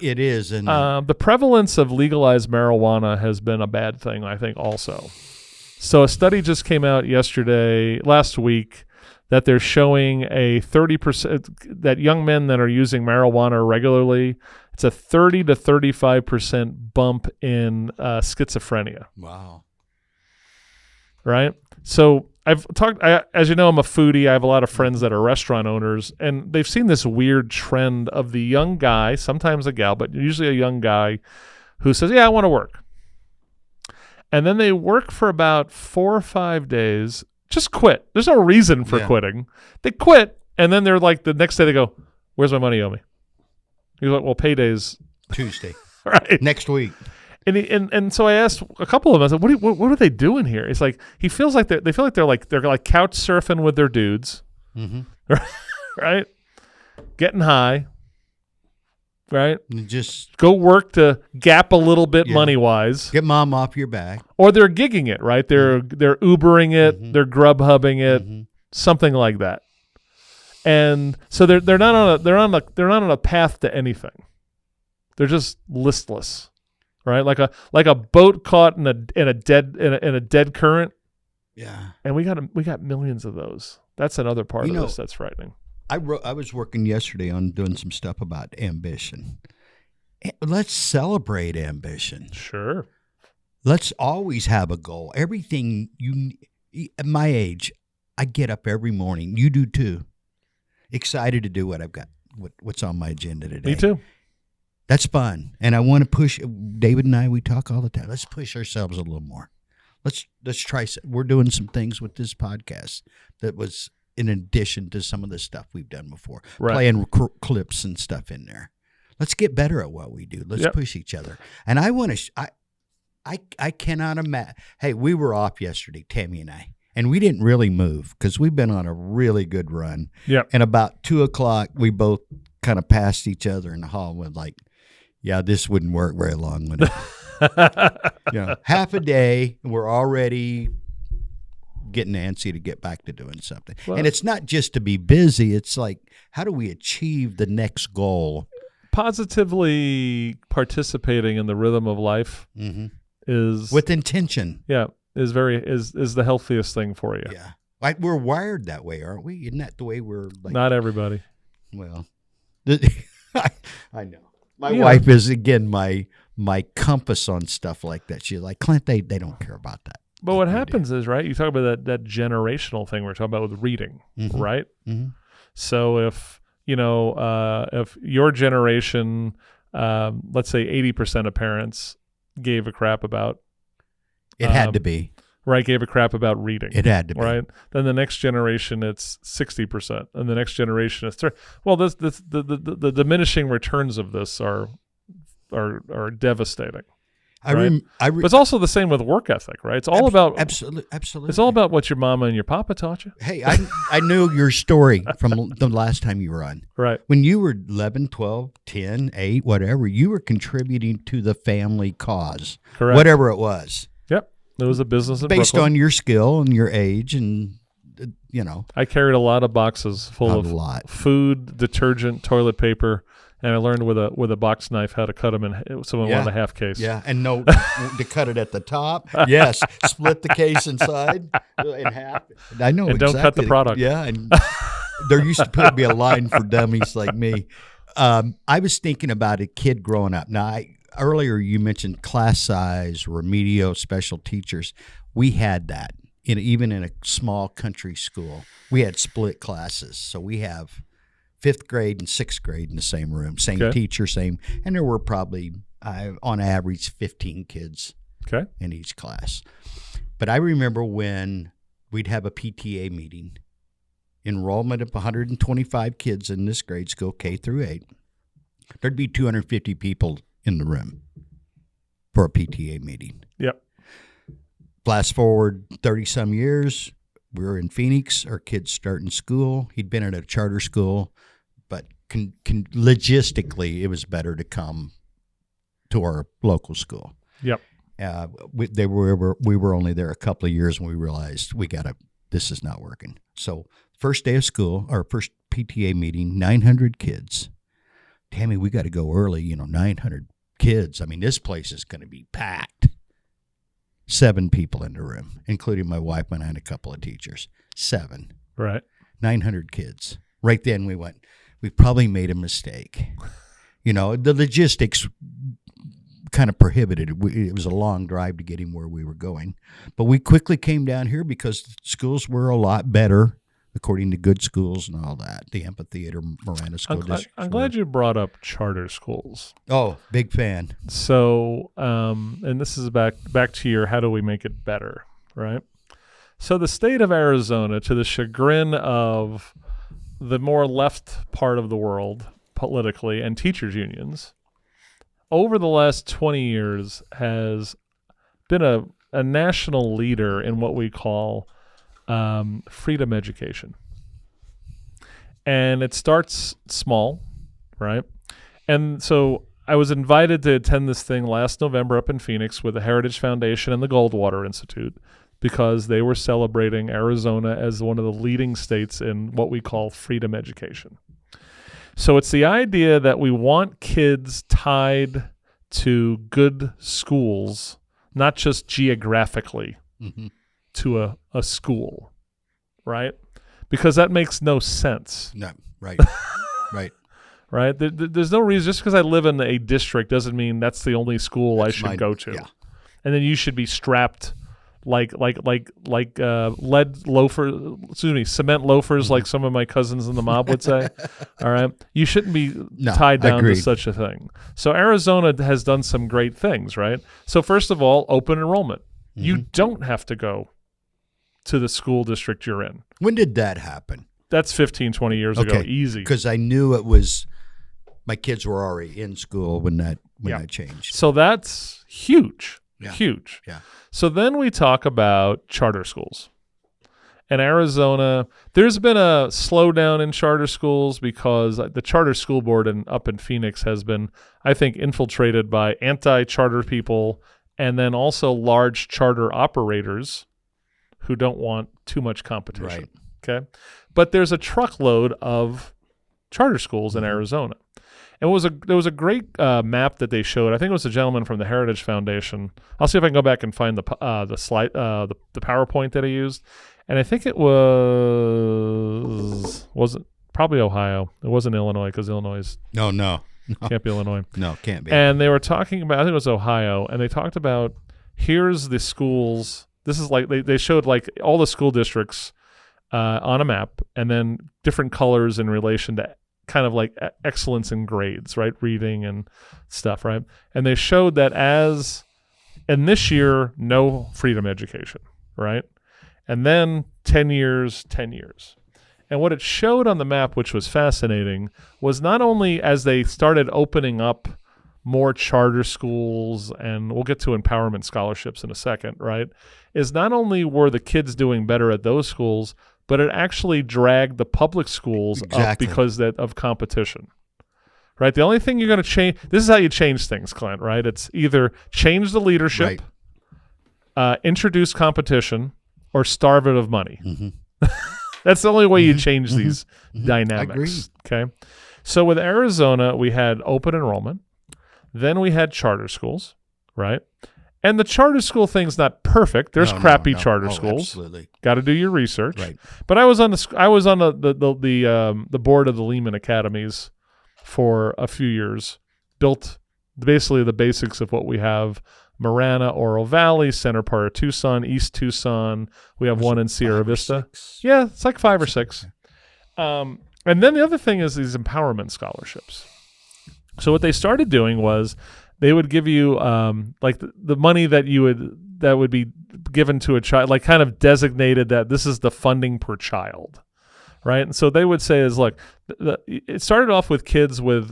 It is. And The prevalence of legalized marijuana has been a bad thing, I think, also. So a study just came out last week, that they're showing a 30%, that young men that are using marijuana regularly, it's a 30 to 35% bump in schizophrenia. wow. Right? So as you know, I'm a foodie. I have a lot of friends that are restaurant owners, and they've seen this weird trend of the young guy, sometimes a gal, but usually a young guy, who says, yeah, I want to work. And then they work for about 4 or 5 days, just quit. There's no reason for quitting. They quit, and then they're like, the next day they go, where's my money you owe me? He's like, well, payday's Tuesday. right. Next week. And so I asked a couple of them. I said, "What are they doing here?" It's like they feel like they're couch surfing with their dudes, right? Getting high, right? And just Go work to gap a little bit money wise, get mom off your back. or they're gigging it, right? They're Ubering it, they're Grubhubbing it, something like that. And so they're not on a path to anything. They're just listless. Right, like a boat caught in a dead current. Yeah, and we got millions of those. That's another part of this that's frightening. I was working yesterday on doing some stuff about ambition. Let's celebrate ambition. Sure. Let's always have a goal. Everything at my age, I get up every morning. You do too. Excited to do what I've got, what's on my agenda today. Me too. That's fun. And I want to push, David and I, we talk all the time. Let's push ourselves a little more. Let's try. We're doing some things with this podcast that was in addition to some of the stuff we've done before. Right. Playing clips and stuff in there. Let's get better at what we do. Let's push each other. And I want to, I cannot imagine. Hey, we were off yesterday, Tammy and I, and we didn't really move because we've been on a really good run. Yep. And about 2:00, we both kind of passed each other in the hall and went like, yeah, this wouldn't work very long. Would it? Half a day, we're already getting antsy to get back to doing something. Well, and it's not just to be busy. It's like, how do we achieve the next goal? Positively participating in the rhythm of life is with intention. Yeah, is the healthiest thing for you. Yeah, like we're wired that way, aren't we? Isn't that the way we're? Like, not everybody. Well, I know. My wife is again my compass on stuff like that. She's like, Clint, they don't care about that. But what happens is, right, you talk about that generational thing we're talking about with reading, right? Mm-hmm. So if your generation, let's say 80% of parents gave a crap about it, had to be. Right, gave a crap about reading. It had to be. Right? Then the next generation, it's 60%. And the next generation is 30%. Well, the diminishing returns of this are devastating. Right? But it's also the same with work ethic, right? It's all about absolutely. It's all about what your mama and your papa taught you. Hey, I knew your story from the last time you were on. Right. When you were 11, 12, 10, 8, whatever, you were contributing to the family cause. Correct. Whatever it was. Yep. There was a business in based Brooklyn. On your skill and your age and I carried a lot of boxes full of food, detergent, toilet paper. And I learned with a box knife how to cut them in someone wanted a half case. Yeah, and no to cut it at the top. Yes, split the case inside in half. I know and exactly. Don't cut the product. Yeah, and there used to be a line for dummies like me. I was thinking about a kid growing up. Now, earlier you mentioned class size, remedial, special teachers. We had that even in a small country school. We had split classes, so we have 5th grade and 6th grade in the same room, same teacher, same, and there were probably on average 15 kids in each class. But I remember when we'd have a PTA meeting, enrollment of 125 kids in this grade school, K through 8. There'd be 250 people in the room for a PTA meeting. Yep. Fast forward 30-some years, we were in Phoenix, our kids starting school. He'd been at a charter school. But logistically, it was better to come to our local school. Yep. We were only there a couple of years when we realized this is not working. So first day of school, our first PTA meeting, 900 kids. Tammy, we got to go early. 900 kids. I mean, this place is going to be packed. 7 people in the room, including my wife and a couple of teachers. 7. Right. 900 kids. Right then we went, we probably made a mistake. The logistics kind of prohibited it. It was a long drive to get him where we were going. But we quickly came down here because schools were a lot better, according to good schools and all that. The amphitheater, Marana School District. I'm glad you brought up charter schools. Oh, big fan. So, and this is back to your how do we make it better, right? So the state of Arizona, to the chagrin of the more left part of the world politically and teachers unions, over the last 20 years has been a national leader in what we call freedom education. And it starts small, right? And so I was invited to attend this thing last November up in Phoenix with the Heritage Foundation and the Goldwater Institute, because they were celebrating Arizona as one of the leading states in what we call freedom education. So it's the idea that we want kids tied to good schools, not just geographically to a school, right? Because that makes no sense. No, right, right. Right? There's no reason, just because I live in a district doesn't mean that's the only school I should go to. Yeah. and then you should be strapped like cement loafers, like some of my cousins in the mob would say. All right, you shouldn't be tied down to such a thing. So Arizona has done some great things, right? So first of all, open enrollment. You don't have to go to the school district you're in. When did that happen? That's 15, 20 years ago. Easy. Because I knew it was my kids were already in school when that changed. So that's huge. Yeah. Huge. Yeah. So then we talk about charter schools. In Arizona, there's been a slowdown in charter schools because the charter school board up in Phoenix has been, I think, infiltrated by anti-charter people and then also large charter operators who don't want too much competition. Right. Okay. But there's a truckload of charter schools in Arizona. And there was a great map that they showed. I think it was a gentleman from the Heritage Foundation. I'll see if I can go back and find the slide, the PowerPoint that he used. And I think it wasn't probably Ohio. It wasn't Illinois because Illinois No. can't be Illinois. No, can't be. And they were talking about, I think it was Ohio, and they talked about here's the schools. This is like they showed like all the school districts on a map, and then different colors in relation to kind of like excellence in grades, right? Reading and stuff, right? And they showed that and this year, no freedom education, right? And then 10 years. And what it showed on the map, which was fascinating, was not only as they started opening up more charter schools, and we'll get to empowerment scholarships in a second, right? Is not only were the kids doing better at those schools, but it actually dragged the public schools up because of competition, right? The only thing you're going to change, this is how you change things, Clint, right? It's either change the leadership, introduce competition, or starve it of money. That's the only way you change these dynamics. Okay. So with Arizona, we had open enrollment. Then we had charter schools, right? And the charter school thing's not perfect. There's crappy charter schools. Absolutely. Got to do your research. Right. But I was on the board of the Lehman Academies for a few years. Built basically the basics of what we have: Marana, Oro Valley, center part of Tucson, East Tucson. We have one in Sierra Vista. Yeah, it's like 5 or 6. And then the other thing is these empowerment scholarships. So what they started doing was they would give you like the money that would be given to a child, like kind of designated that this is the funding per child, right? And so they would say is, look, it started off with kids with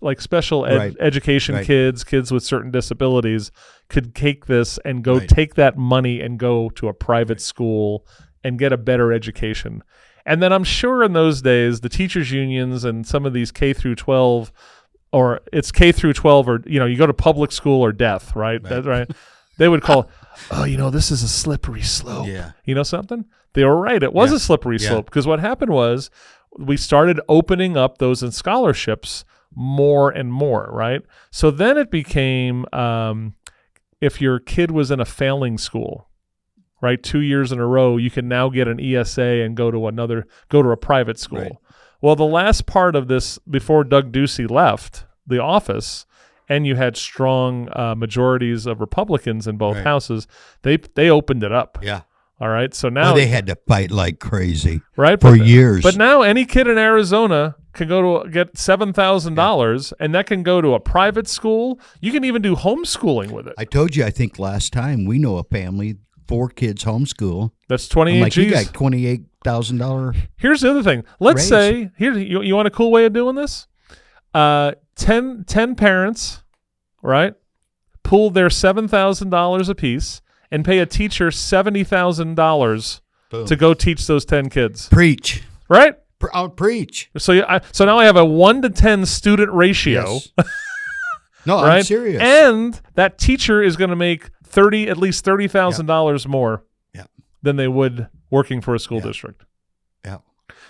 like special education kids with certain disabilities could take this and go take that money and go to a private school and get a better education. And then I'm sure in those days, the teachers unions and some of these K through 12, or it's K through 12, or, you go to public school or death, right? That's right. They would call, this is a slippery slope. Yeah. You know something? They were right. It was a slippery slope, because what happened was we started opening up those in scholarships more and more, right? So then it became, if your kid was in a failing school, right, 2 years in a row, you can now get an ESA and go to a private school. Right. Well, the last part of this, before Doug Ducey left the office, and you had strong majorities of Republicans in both houses, they opened it up. Yeah. All right. So now they had to fight like crazy, right, for years. But now any kid in Arizona can go to get $7,000, and that can go to a private school. You can even do homeschooling with it. I told you, I think last time, we know a family, 4 kids homeschool. That's 28 G's. You got $28,000. Here's the other thing. Let's say, you want a cool way of doing this? 10 parents, right, pool their $7,000 apiece and pay a teacher $70,000 to go teach those 10 kids. Preach. Right? I'll preach. So now I have a 1 to 10 student ratio. Yes. No, right? I'm serious. And that teacher is going to make at least $30,000 more than they would working for a school district. Yeah.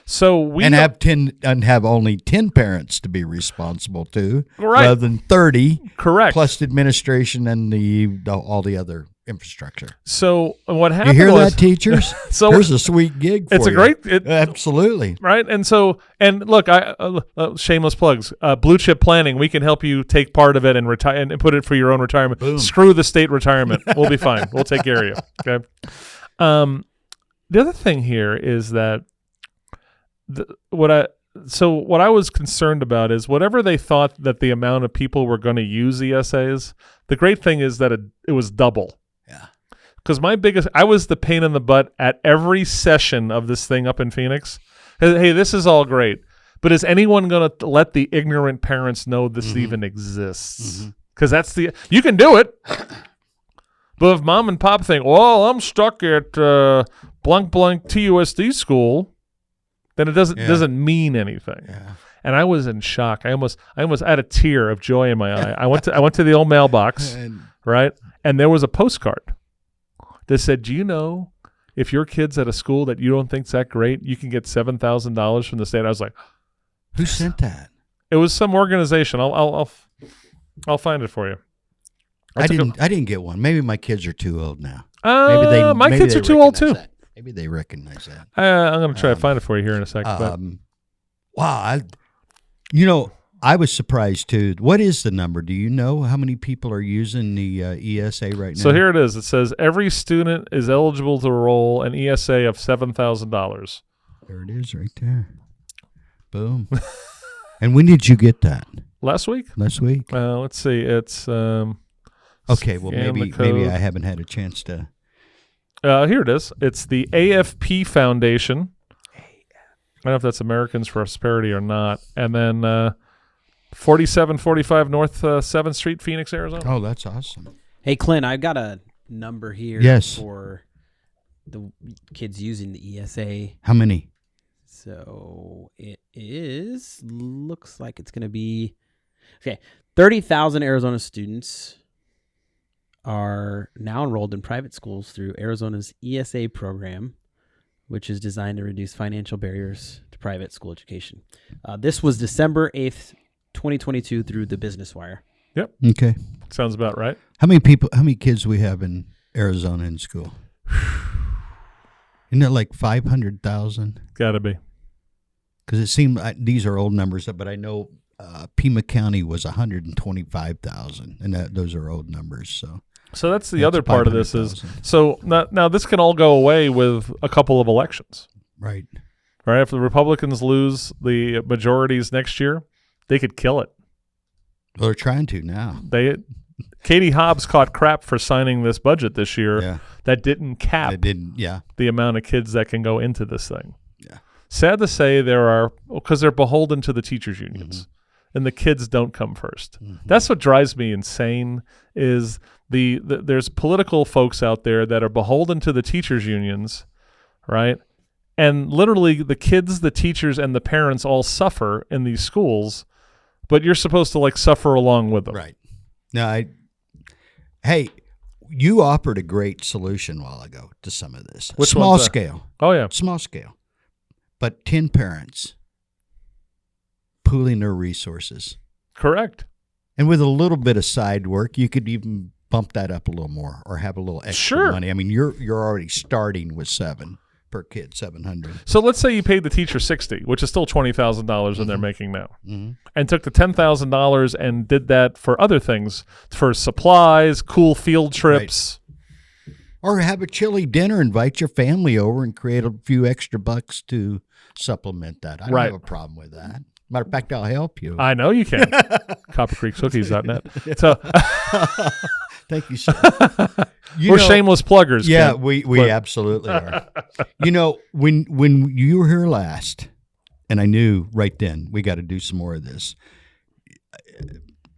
So have only 10 parents to be responsible to, right, rather than 30. Correct. Plus administration and all the other infrastructure. So what You happened hear was, that, teachers? So Here's a sweet gig for it's a you. great Absolutely. right. And look, I shameless plugs. Blue Chip Planning, we can help you take part of it and retire and put it for your own retirement. Boom. Screw the state retirement. We'll be fine. We'll take care of you. Okay. The other thing here is that what I was concerned about is whatever they thought that the amount of people were going to use ESAs. The great thing is that it was double. Yeah. Because I was the pain in the butt at every session of this thing up in Phoenix. Hey, this is all great, but is anyone going to let the ignorant parents know this even exists? Because you can do it. But if mom and pop think, well, I'm stuck at blank TUSD school, then it doesn't mean anything. Yeah. And I was in shock. I almost had a tear of joy in my eye. I went to the old mailbox, right? And there was a postcard that said, "Do you know if your kid's at a school that you don't think's that great, you can get $7,000 from the state?" I was like, "Who sent that?" It was some organization. I'll find it for you. I didn't get one. Maybe my kids are too old now. My kids are too old too. That. Maybe they recognize that. I'm going to try to find it for you here in a second. Wow. I was surprised too. What is the number? Do you know how many people are using the ESA right now? So here it is. It says every student is eligible to enroll an ESA of $7,000. There it is right there. Boom. And when did you get that? Last week? Let's see. It's okay. Well, maybe I haven't had a chance to. Here it is. It's the AFP Foundation. I don't know if that's Americans for Prosperity or not. And then 4745 North 7th Street, Phoenix, Arizona. Oh, that's awesome. Hey, Clint, I've got a number here for the kids using the ESA. How many? So it looks like it's going to be, 30,000 Arizona students are now enrolled in private schools through Arizona's ESA program, which is designed to reduce financial barriers to private school education. This was December 8th, 2022 through the Business Wire. Yep. Okay. Sounds about right. How many kids we have in Arizona in school? Isn't it like 500,000? Got to be. Because it seemed these are old numbers, but I know Pima County was 125,000, and those are old numbers. So that's the other part of this is now this can all go away with a couple of elections. Right. Right. If the Republicans lose the majorities next year, they could kill it. Well, they're trying to now. Katie Hobbs caught crap for signing this budget this year that didn't cap the amount of kids that can go into this thing. Yeah. Sad to say because they're beholden to the teachers unions and the kids don't come first. That's what drives me insane is there's political folks out there that are beholden to the teachers unions, right? And literally the kids, the teachers, and the parents all suffer in these schools, but you're supposed to suffer along with them. Right. Now, hey, you offered a great solution a while ago to some of this. Which small scale. Oh, yeah. Small scale. But 10 parents pooling their resources. Correct. And with a little bit of side work, you could even bump that up a little more or have a little extra money. I mean, you're already starting with 7 per kid, 700. So let's say you paid the teacher $60,000, which is still $20,000 and they're making now, and took the $10,000 and did that for other things, for supplies, cool field trips. Right. Or have a chili dinner, invite your family over and create a few extra bucks to supplement that. I don't have a problem with that. Matter of fact, I'll help you. I know you can. CopperCreekCookies.net. So, thank you, sir. We're shameless pluggers. Yeah, Ken. we absolutely are. When you were here last, and I knew right then we got to do some more of this.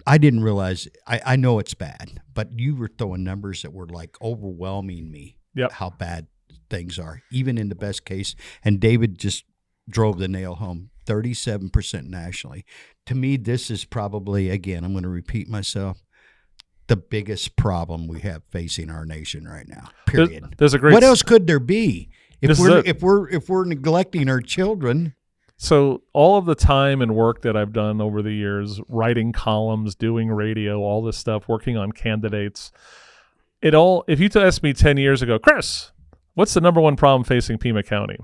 I didn't realize. I know it's bad, but you were throwing numbers that were overwhelming me. Yep. How bad things are, even in the best case. And David just drove the nail home. 37% nationally. To me, this is probably, again, I'm going to repeat myself, the biggest problem we have facing our nation right now. Period. There's a great. What else could there be if we're neglecting our children? So all of the time and work that I've done over the years, writing columns, doing radio, all this stuff, working on candidates, if you asked me 10 years ago, Chris, what's the number one problem facing Pima County?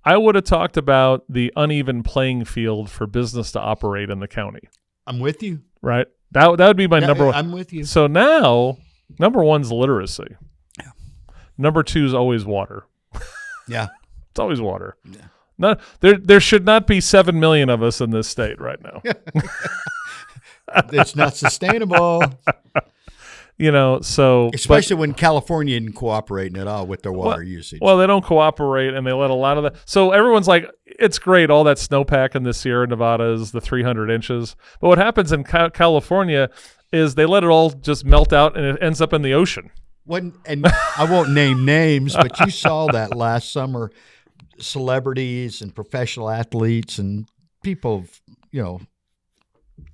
I would have talked about the uneven playing field for business to operate in the county. I'm with you. Right? That would be my number one. I'm with you. So now, number one's literacy. Yeah. Number two is always water. Yeah. It's always water. Yeah. There should not be 7 million of us in this state right now. It's not sustainable. Especially when California isn't cooperating at all with their water usage. Well, they don't cooperate, and they let a lot of that. So everyone's like, it's great, all that snowpack in the Sierra Nevadas, the 300 inches. But what happens in California is they let it all just melt out, and it ends up in the ocean. And I won't name names, but you saw that last summer. Celebrities and professional athletes and people,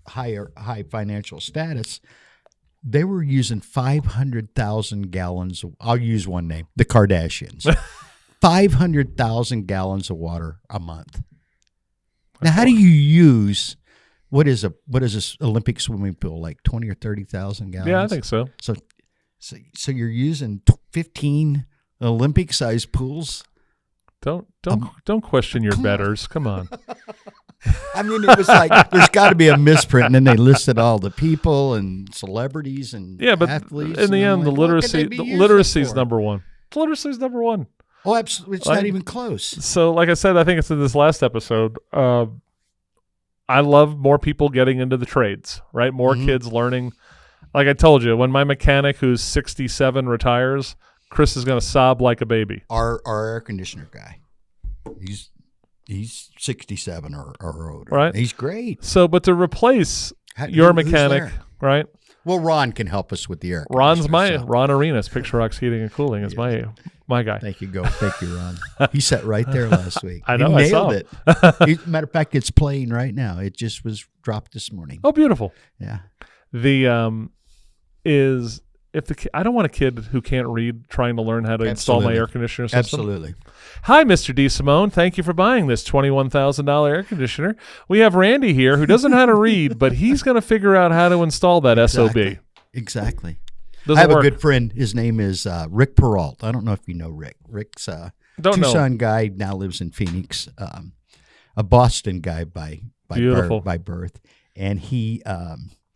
high financial status, they were using 500,000 gallons. I'll use one name, the Kardashians. 500,000 gallons of water a month. Now, how do you use what is this Olympic swimming pool, like 20 or 30,000 gallons? Yeah, I think so. So you're using 15 Olympic-sized pools. Don't question your betters. Come on. I mean, it was like there's got to be a misprint, and then they listed all the people and celebrities and athletes. In the end, the literacy is number one. Literacy is number one. Oh, absolutely! It's not even close. So, like I said, I think it's in this last episode. I love more people getting into the trades. Right, more kids learning. Like I told you, when my mechanic, who's 67, retires, Chris is going to sob like a baby. Our air conditioner guy, he's 67 or older. Right. He's great. So, but to replace your mechanic, right? Well, Ron can help us with the air. Ron Arenas, Picture Rocks Heating and Cooling, is my guy. Thank you, Ron. He sat right there last week. I know. He nailed it. Matter of fact, it's playing right now. It just was dropped this morning. Oh, beautiful. Yeah. I don't want a kid who can't read trying to learn how to install my air conditioner system. Absolutely. Hi, Mr. DeSimone. Thank you for buying this $21,000 air conditioner. We have Randy here who doesn't know how to read, but he's going to figure out how to install that SOB. Exactly. Doesn't I have work. a good friend. His name is Rick Peralt. I don't know if you know Rick. Rick's a Tucson guy, now lives in Phoenix, a Boston guy by birth. And he...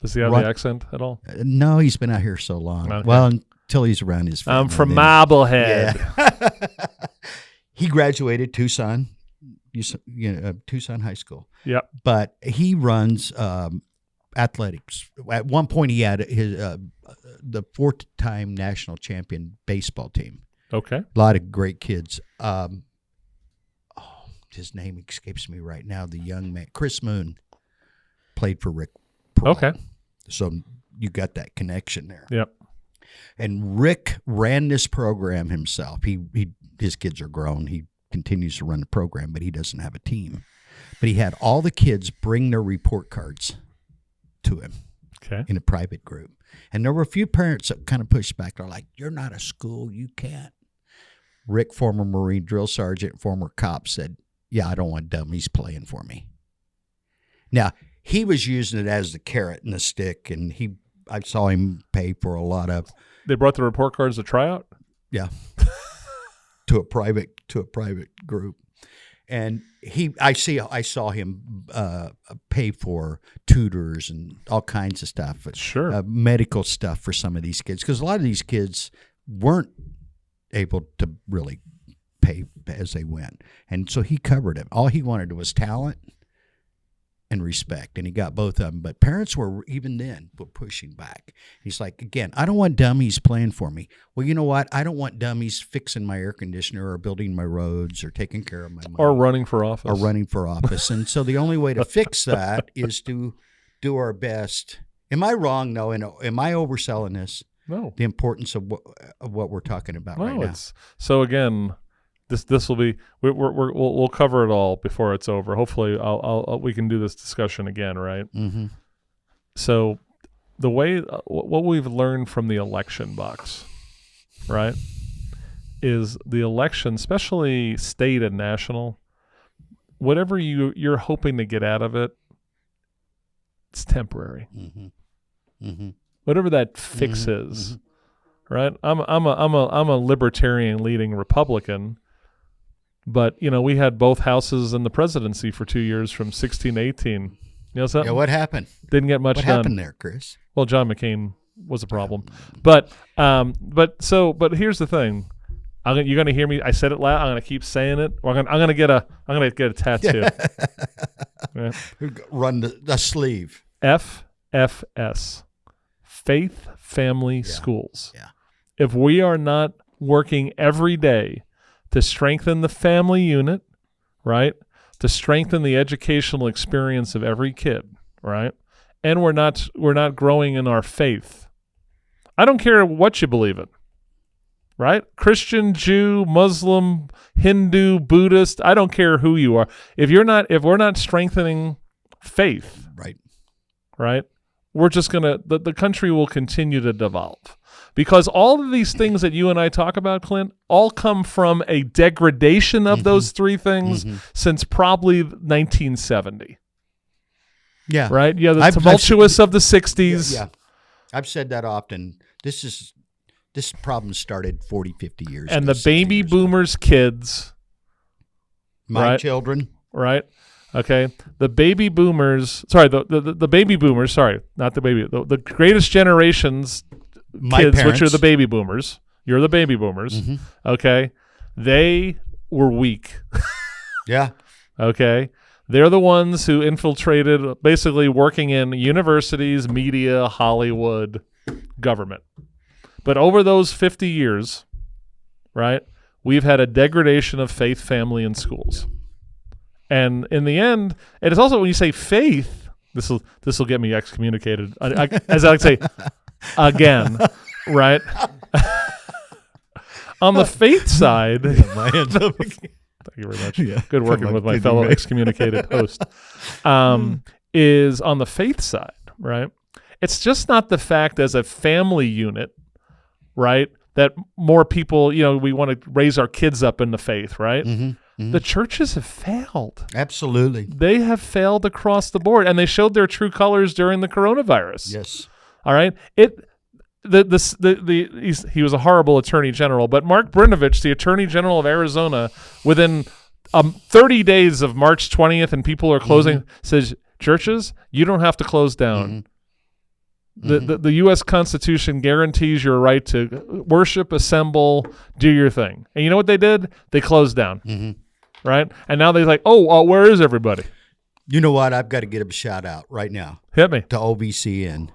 Does he have the accent at all? No, he's been out here so long. Okay. Well, until he's around his family. I'm from Marblehead. Yeah. He graduated Tucson High School. Yep. But he runs athletics. At one point, he had the 4-time national champion baseball team. Okay. A lot of great kids. His name escapes me right now. The young man, Chris Moon, played for Rick Peralt. Okay. So you got that connection there. Yep. And Rick ran this program himself. His kids are grown. He continues to run the program, but he doesn't have a team. But he had all the kids bring their report cards to him in a private group. And there were a few parents that kind of pushed back. They're like, you're not a school. You can't. Rick, former Marine drill sergeant, former cop, said, yeah, I don't want dummies playing for me. Now, he was using it as the carrot and the stick, and I saw him pay for a lot of. They brought the report cards to try out? Yeah. to a private group. And I saw him pay for tutors and all kinds of stuff. Sure. Medical stuff for some of these kids, because a lot of these kids weren't able to really pay as they went. And so he covered it. All he wanted was talent and respect, and he got both of them. But parents were, even then, pushing back. He's like, again, I don't want dummies playing for me. Well, you know what? I don't want dummies fixing my air conditioner or building my roads or taking care of my money. Or running for office. And so the only way to fix that is to do our best. Am I wrong, though? Am I overselling this? No. The importance of what we're talking about right now. So again, this will be we'll cover it all before it's over. Hopefully, we can do this discussion again, right? Mm-hmm. So, the way what we've learned from the election box, right, is the election, especially state and national, whatever you're hoping to get out of it, it's temporary. Mm-hmm. Mm-hmm. Whatever that fix is, right? I'm a libertarian leading Republican, but we had both houses in the presidency for 2 years from 16 to 18. You know something? Yeah, what happened? Didn't get much What done. happened there, Chris? Well, John McCain was a problem, but here's the thing. You're gonna hear me. I said it loud. I'm gonna keep saying it. Or I'm gonna get a tattoo. Yeah. Run the sleeve. FFS, Faith Family Schools. Yeah. If we are not working every day to strengthen the family unit, right, to strengthen the educational experience of every kid, right, and we're not growing in our faith. I don't care what you believe in, right? Christian, Jew, Muslim, Hindu, Buddhist. I don't care who you are. If we're not strengthening faith, right, we're just gonna the country will continue to devolve, because all of these things that you and I talk about, Clint, all come from a degradation of those three things since probably 1970. Yeah. Right? Yeah, the tumultuous of the 60s. Yeah. I've said that often. This problem started 40, 50 years ago. And the baby boomers' kids. My children. Right? Okay. The baby boomers, sorry, the baby boomers, sorry, not the baby, the greatest generation's kids, parents. which are the baby boomers. You're the baby boomers. Okay. They were weak. Yeah. Okay. They're the ones who infiltrated, basically working in universities, media, Hollywood, government. But over those 50 years, right, we've had a degradation of faith, family, and schools. And in the end, and it's also when you say faith, this will get me excommunicated. As I like to say, again, right? On the faith side, My hands up. thank you very much. Yeah. Good working with my fellow excommunicated host. Is on the faith side, right? It's just not the fact as a family unit, right, that more people, we want to raise our kids up in the faith, right? The churches have failed. Absolutely. They have failed across the board, and they showed their true colors during the coronavirus. Yes. All right. He was a horrible attorney general, but Mark Brnovich, the attorney general of Arizona, within 30 days of March 20th, and people are closing, says, churches, you don't have to close down. The U.S. Constitution guarantees your right to worship, assemble, do your thing. And you know what they did? They closed down. Right? And now they're like, where is everybody? You know what? I've got to get a shout out right now. Hit me. To OVCN,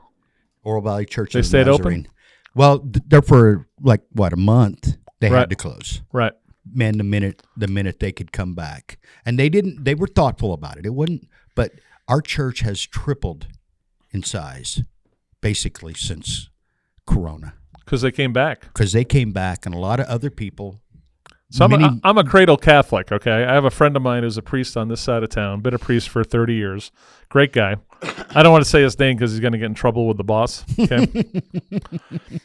Oral Valley Church They of stayed Nazarene. open? Well, they're for a month. They Right. had to close. Right. Man, the minute they could come back. And they were thoughtful about it. It wouldn't, but our church has tripled in size basically since Corona. Because they came back. Because they came back, and a lot of other people. So I'm a cradle Catholic, okay? I have a friend of mine who's a priest on this side of town, been a priest for 30 years. Great guy. I don't want to say his name because he's going to get in trouble with the boss, okay?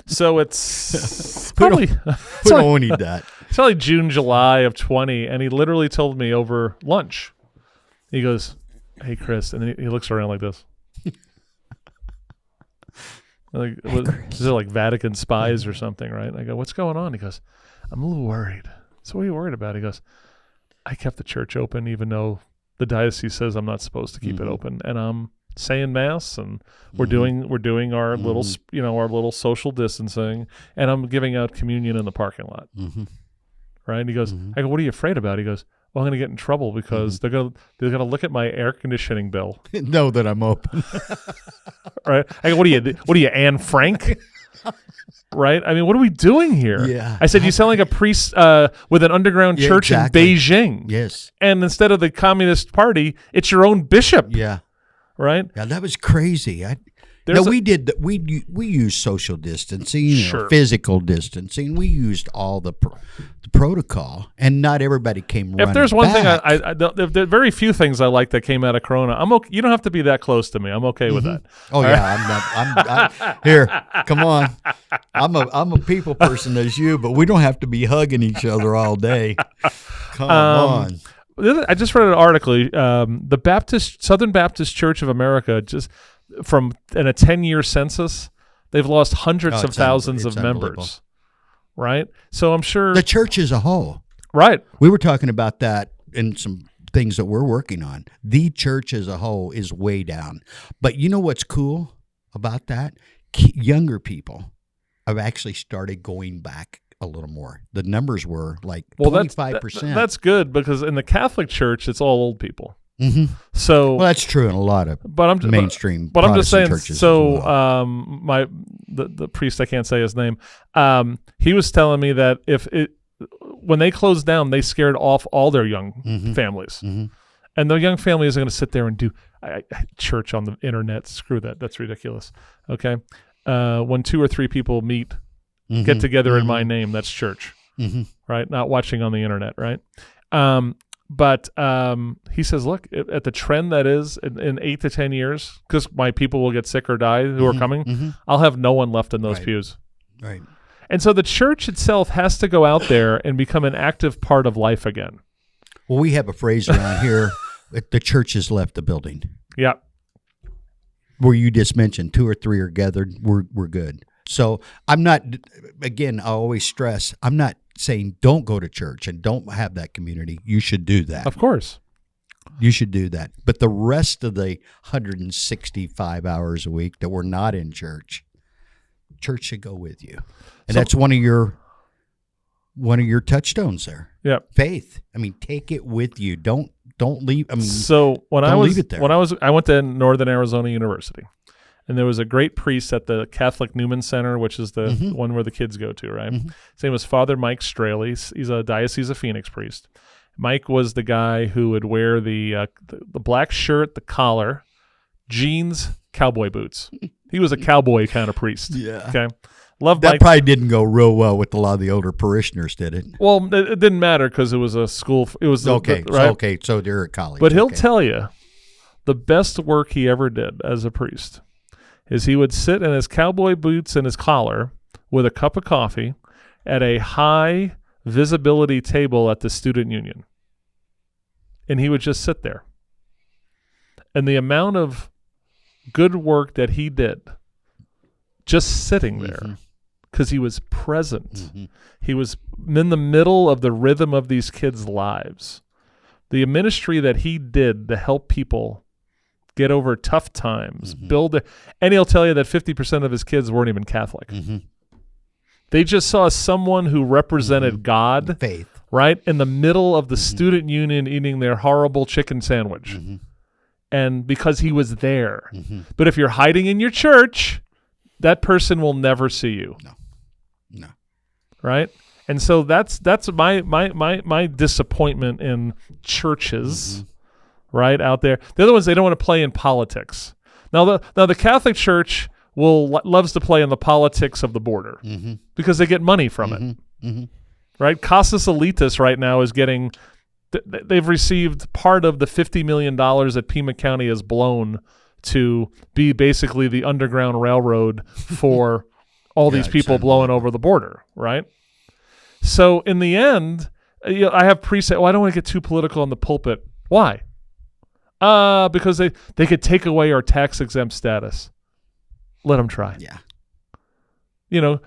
So it's probably... We don't need that. It's probably June, July of 20, and he literally told me over lunch. He goes, hey, Chris, and then he looks around like this. Like, is it like Vatican spies or something, right? I go, what's going on? He goes, I'm a little worried. So what are you worried about? He goes, I kept the church open even though the diocese says I'm not supposed to keep it open, and I'm saying mass, and we're doing our little our little social distancing, and I'm giving out communion in the parking lot. Right? And he goes, I go, what are you afraid about? He goes, well, I'm going to get in trouble because they're gonna look at my air conditioning bill. Know that I'm open. Right? I go, what are you, Anne Frank? Right? I mean, what are we doing here? Yeah. I said, you sound like a priest with an underground church exactly. in Beijing. Yes. And instead of the Communist Party, it's your own bishop. Yeah. Right? Yeah, that was crazy. We used social distancing, physical distancing. We used all the protocol, and not everybody came running. If there's one back. thing, there are very few things I like that came out of Corona. I'm okay. You don't have to be that close to me. I'm okay with that. Oh yeah, I'm here. Come on, I'm a people person as you, but we don't have to be hugging each other all day. Come on. I just read an article. The Southern Baptist Church of America, just in a 10-year census, They've lost hundreds Oh, of thousands it's of members, right? So I'm sure The church as a whole. right. We were talking about that in some things that we're working on. The church as a whole is way down. But you know what's cool about that? Younger people have actually started going back a little more. The numbers were like 25%. That's good because in the Catholic Church, it's all old people. Mm-hmm. So, well, that's true in a lot of mainstream. But I'm just saying. churches So, as well. the priest, I can't say his name. He was telling me that when they closed down, they scared off all their young families, and the young family isn't going to sit there and do church on the internet. Screw that. That's ridiculous. Okay, when 2 or 3 people meet, get together in my name, that's church, right? Not watching on the internet, right? But he says, look, at the trend that is in 8 to 10 years, because my people will get sick or die who are coming, I'll have no one left in those pews. Right. And so the church itself has to go out there and become an active part of life again. Well, we have a phrase around here, the church has left the building. Yeah. Where you just mentioned 2 or 3 are gathered, we're good. So I'm not, again, I always stress, I'm not saying don't go to church and don't have that community. You should do that. Of course. You should do that. But the rest of the 165 hours a week that we're not in church should go with you. And that's one of your touchstones there. Yeah. Faith. I mean, take it with you. Don't leave. I mean, so leave it there. I went to Northern Arizona University, and there was a great priest at the Catholic Newman Center, which is the one where the kids go to, right? His name was Father Mike Straley. He's a Diocese of Phoenix priest. Mike was the guy who would wear the black shirt, the collar, jeans, cowboy boots. He was a cowboy kind of priest. Yeah. Okay. Love that Mike. probably didn't go real well with a lot of the older parishioners, did it? Well, it didn't matter because it was a school. It was okay. right? So they're at college. But he'll tell you the best work he ever did as a priest is he would sit in his cowboy boots and his collar with a cup of coffee at a high visibility table at the student union. And he would just sit there. And the amount of good work that he did just sitting there because he was present. He was in the middle of the rhythm of these kids' lives. The ministry that he did to help people get over tough times, and he'll tell you that 50% of his kids weren't even Catholic. They just saw someone who represented God, faith, right, in the middle of the student union eating their horrible chicken sandwich. And because he was there. But if you're hiding in your church, that person will never see you. No. Right? And so that's my disappointment in churches, right, out there. The other ones, they don't want to play in politics. Now the Catholic Church loves to play in the politics of the border because they get money from it. Right? Casas Elitas right now is getting, they've received part of the $50 million that Pima County has blown to be basically the Underground Railroad for all these people blowing over the border, right? So in the end, I have priests say, I don't want to get too political in the pulpit. Why? Because they could take away our tax-exempt status. Let them try. Yeah. None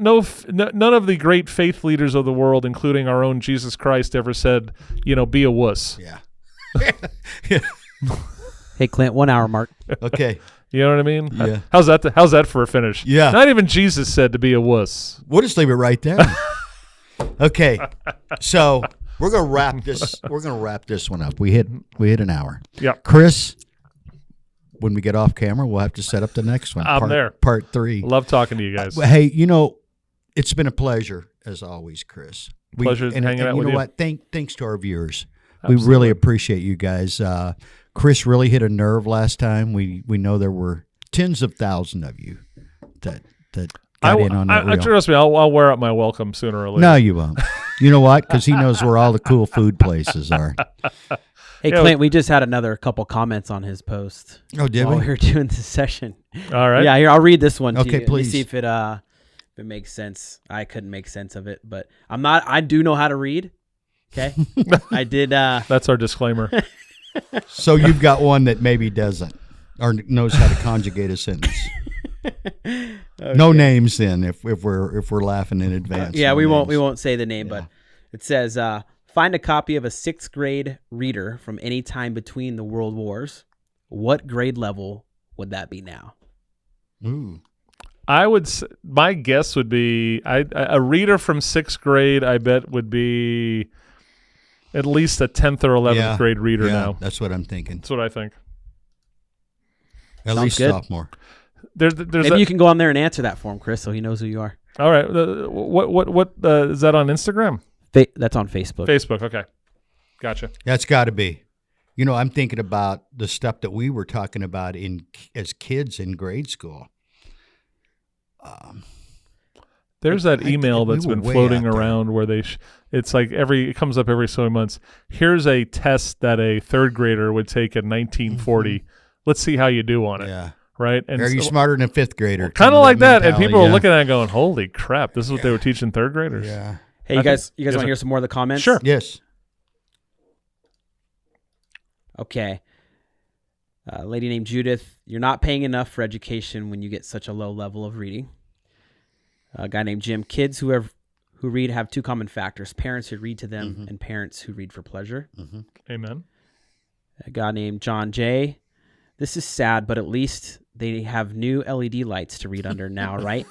of the great faith leaders of the world, including our own Jesus Christ, ever said, be a wuss. Yeah. Hey, Clint, 1 hour mark. Okay. You know what I mean? Yeah. How's that for a finish? Yeah. Not even Jesus said to be a wuss. We'll just leave it right there. Okay. So we're gonna wrap this. We're gonna wrap this one up. We hit an hour. Yeah. Chris, when we get off camera, we'll have to set up the next one. I'm there. Part 3. Love talking to you guys. Hey, it's been a pleasure as always, Chris. Pleasure hanging out with you. You know what? Thanks to our viewers. Absolutely. We really appreciate you guys. Chris really hit a nerve last time. We know there were tens of thousands of you that got in on that reel. Trust me, I'll wear out my welcome sooner or later. No, you won't. You know what? Because he knows where all the cool food places are. Hey, Clint, we just had another couple comments on his post. Oh, did while we? we were doing this session. All right. Yeah, here, I'll read this one to Okay, you. please. Let me see if it makes sense. I couldn't make sense of it, but I do know how to read. Okay. I did. That's our disclaimer. So you've got one that maybe doesn't or knows how to conjugate a sentence. No names then if we're laughing in advance. Yeah, no we names. won't say the name, but it says find a copy of a 6th grade reader from any time between the world wars. What grade level would that be now? Ooh. My guess would be a reader from 6th grade. I bet would be at least a 10th or 11th grade reader now. That's what I'm thinking. That's what I think. At Sounds least good. sophomore. There's Maybe you can go on there and answer that for him, Chris, so he knows who you are. All right. What is that on Instagram? That's on Facebook. Facebook. Okay. Gotcha. That's got to be. You know, I'm thinking about the stuff that we were talking about as kids in grade school. There's that email we that's were been way floating out there. around where it's like it comes up every so many months. Here's a test that a 3rd grader would take in 1940. Let's see how you do on it. Yeah. Right. And Are you smarter than a 5th grader? Kind of like that. And mentality, people are looking at it going, holy crap, this is what they were teaching 3rd graders. Yeah. Hey, you guys want to hear some more of the comments? Sure. Yes. Okay. A lady named Judith, you're not paying enough for education when you get such a low level of reading. A guy named Jim, kids who read have 2 common factors: parents who read to them and parents who read for pleasure. Amen. A guy named John J, this is sad, but at least they have new LED lights to read under now, right?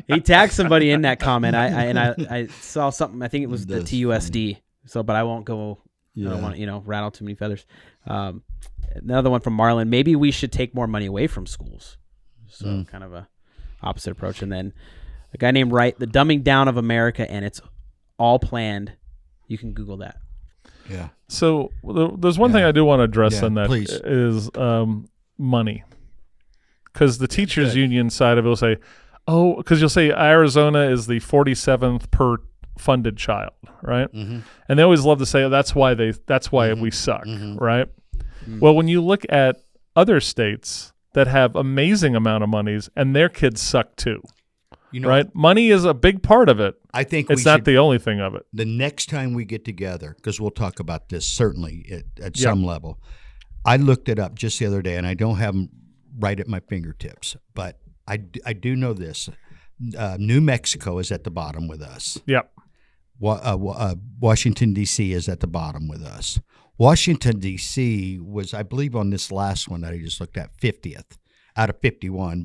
He tagged somebody in that comment. I saw something. I think it was the TUSD. So, but I won't go. I don't want to rattle too many feathers. Another one from Marlon. Maybe we should take more money away from schools. So kind of a opposite approach. And then a guy named Wright, the dumbing down of America, and it's all planned. You can Google that. Yeah. So there's one thing I do want to address on that please. is money. Because the teachers union side of it will say, because you'll say Arizona is the 47th per funded child, right? And they always love to say that's why we suck, right? Well, when you look at other states that have amazing amount of monies and their kids suck too, right? Money is a big part of it. I think it's not the only thing of it. The next time we get together, because we'll talk about this certainly at some level. I looked it up just the other day, and I don't have them right at my fingertips, but I do know this. New Mexico is at the bottom with us. Yep. Washington, D.C. is at the bottom with us. Washington, D.C. was, I believe, on this last one that I just looked at, 50th out of 51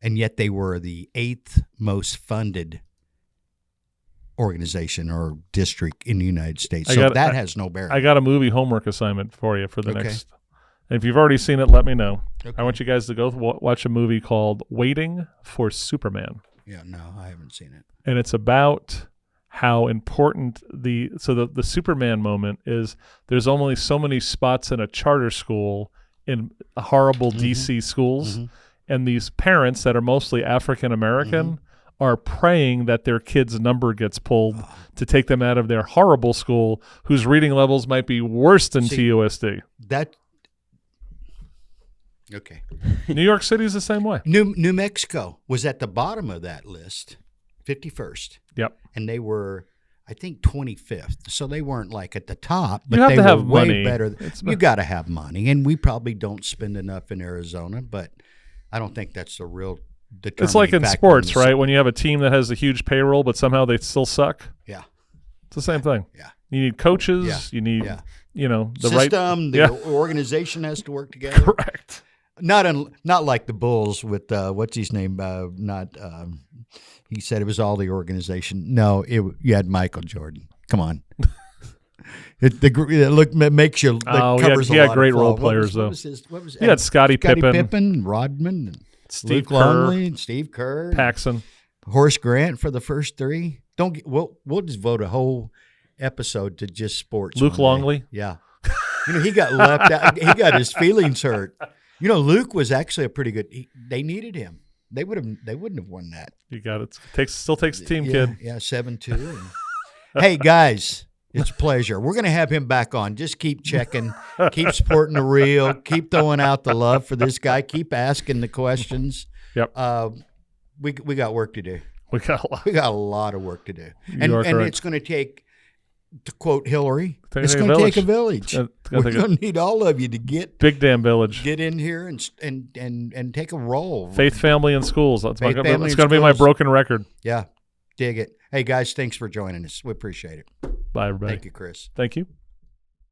and yet they were the 8th most funded organization or district in the United States. So that has no bearing. I got a movie homework assignment for you for the next. And if you've already seen it, let me know. Okay. I want you guys to go watch a movie called Waiting for Superman. Yeah, no, I haven't seen it. And it's about how important the Superman moment is. There's only so many spots in a charter school in horrible DC schools, and these parents that are mostly African American are praying that their kid's number gets pulled to take them out of their horrible school, whose reading levels might be worse than TUSD. Okay. New York City is the same way. New Mexico was at the bottom of that list, 51st. Yep. And they were, I think, 25th. So they weren't like at the top, but you have they to were have way money. better. You got to have money. And we probably don't spend enough in Arizona, but I don't think that's the real determining It's like in factor sports, in right? When you have a team that has a huge payroll, but somehow they still suck. Yeah. It's the same thing. Yeah. You need coaches. Yeah. You need, the system, right the organization has to work together. Correct. Not like the Bulls with what's his name? He said it was all the organization. No, you had Michael Jordan. Come on, it makes you. He had great role players though. He had Scottie Pippen, Rodman, and Steve Luke Kerr, Longley, and Steve Kerr, Paxson, Horace Grant for the first three. We'll just vote a whole episode to just sports. Luke Longley, yeah, he got left out. He got his feelings hurt. Luke was actually a pretty good. They needed him. They wouldn't have won that. You got it. Still takes a team, kid. Yeah, 7-2. Hey guys, it's a pleasure. We're gonna have him back on. Just keep checking, keep supporting the reel, keep throwing out the love for this guy, keep asking the questions. Yep. We got work to do. We got a lot. We got a lot of work to do, and it's going to take to quote Hillary, Take it's a going to village. take a village. It's gonna We're take a- going to need all of you to Big damn village. get in here and take a role. Faith, family, and schools. That's Faith, family, it's and going to be my schools. broken record. Yeah, dig it. Hey guys, thanks for joining us. We appreciate it. Bye, everybody. Thank you, Chris. Thank you.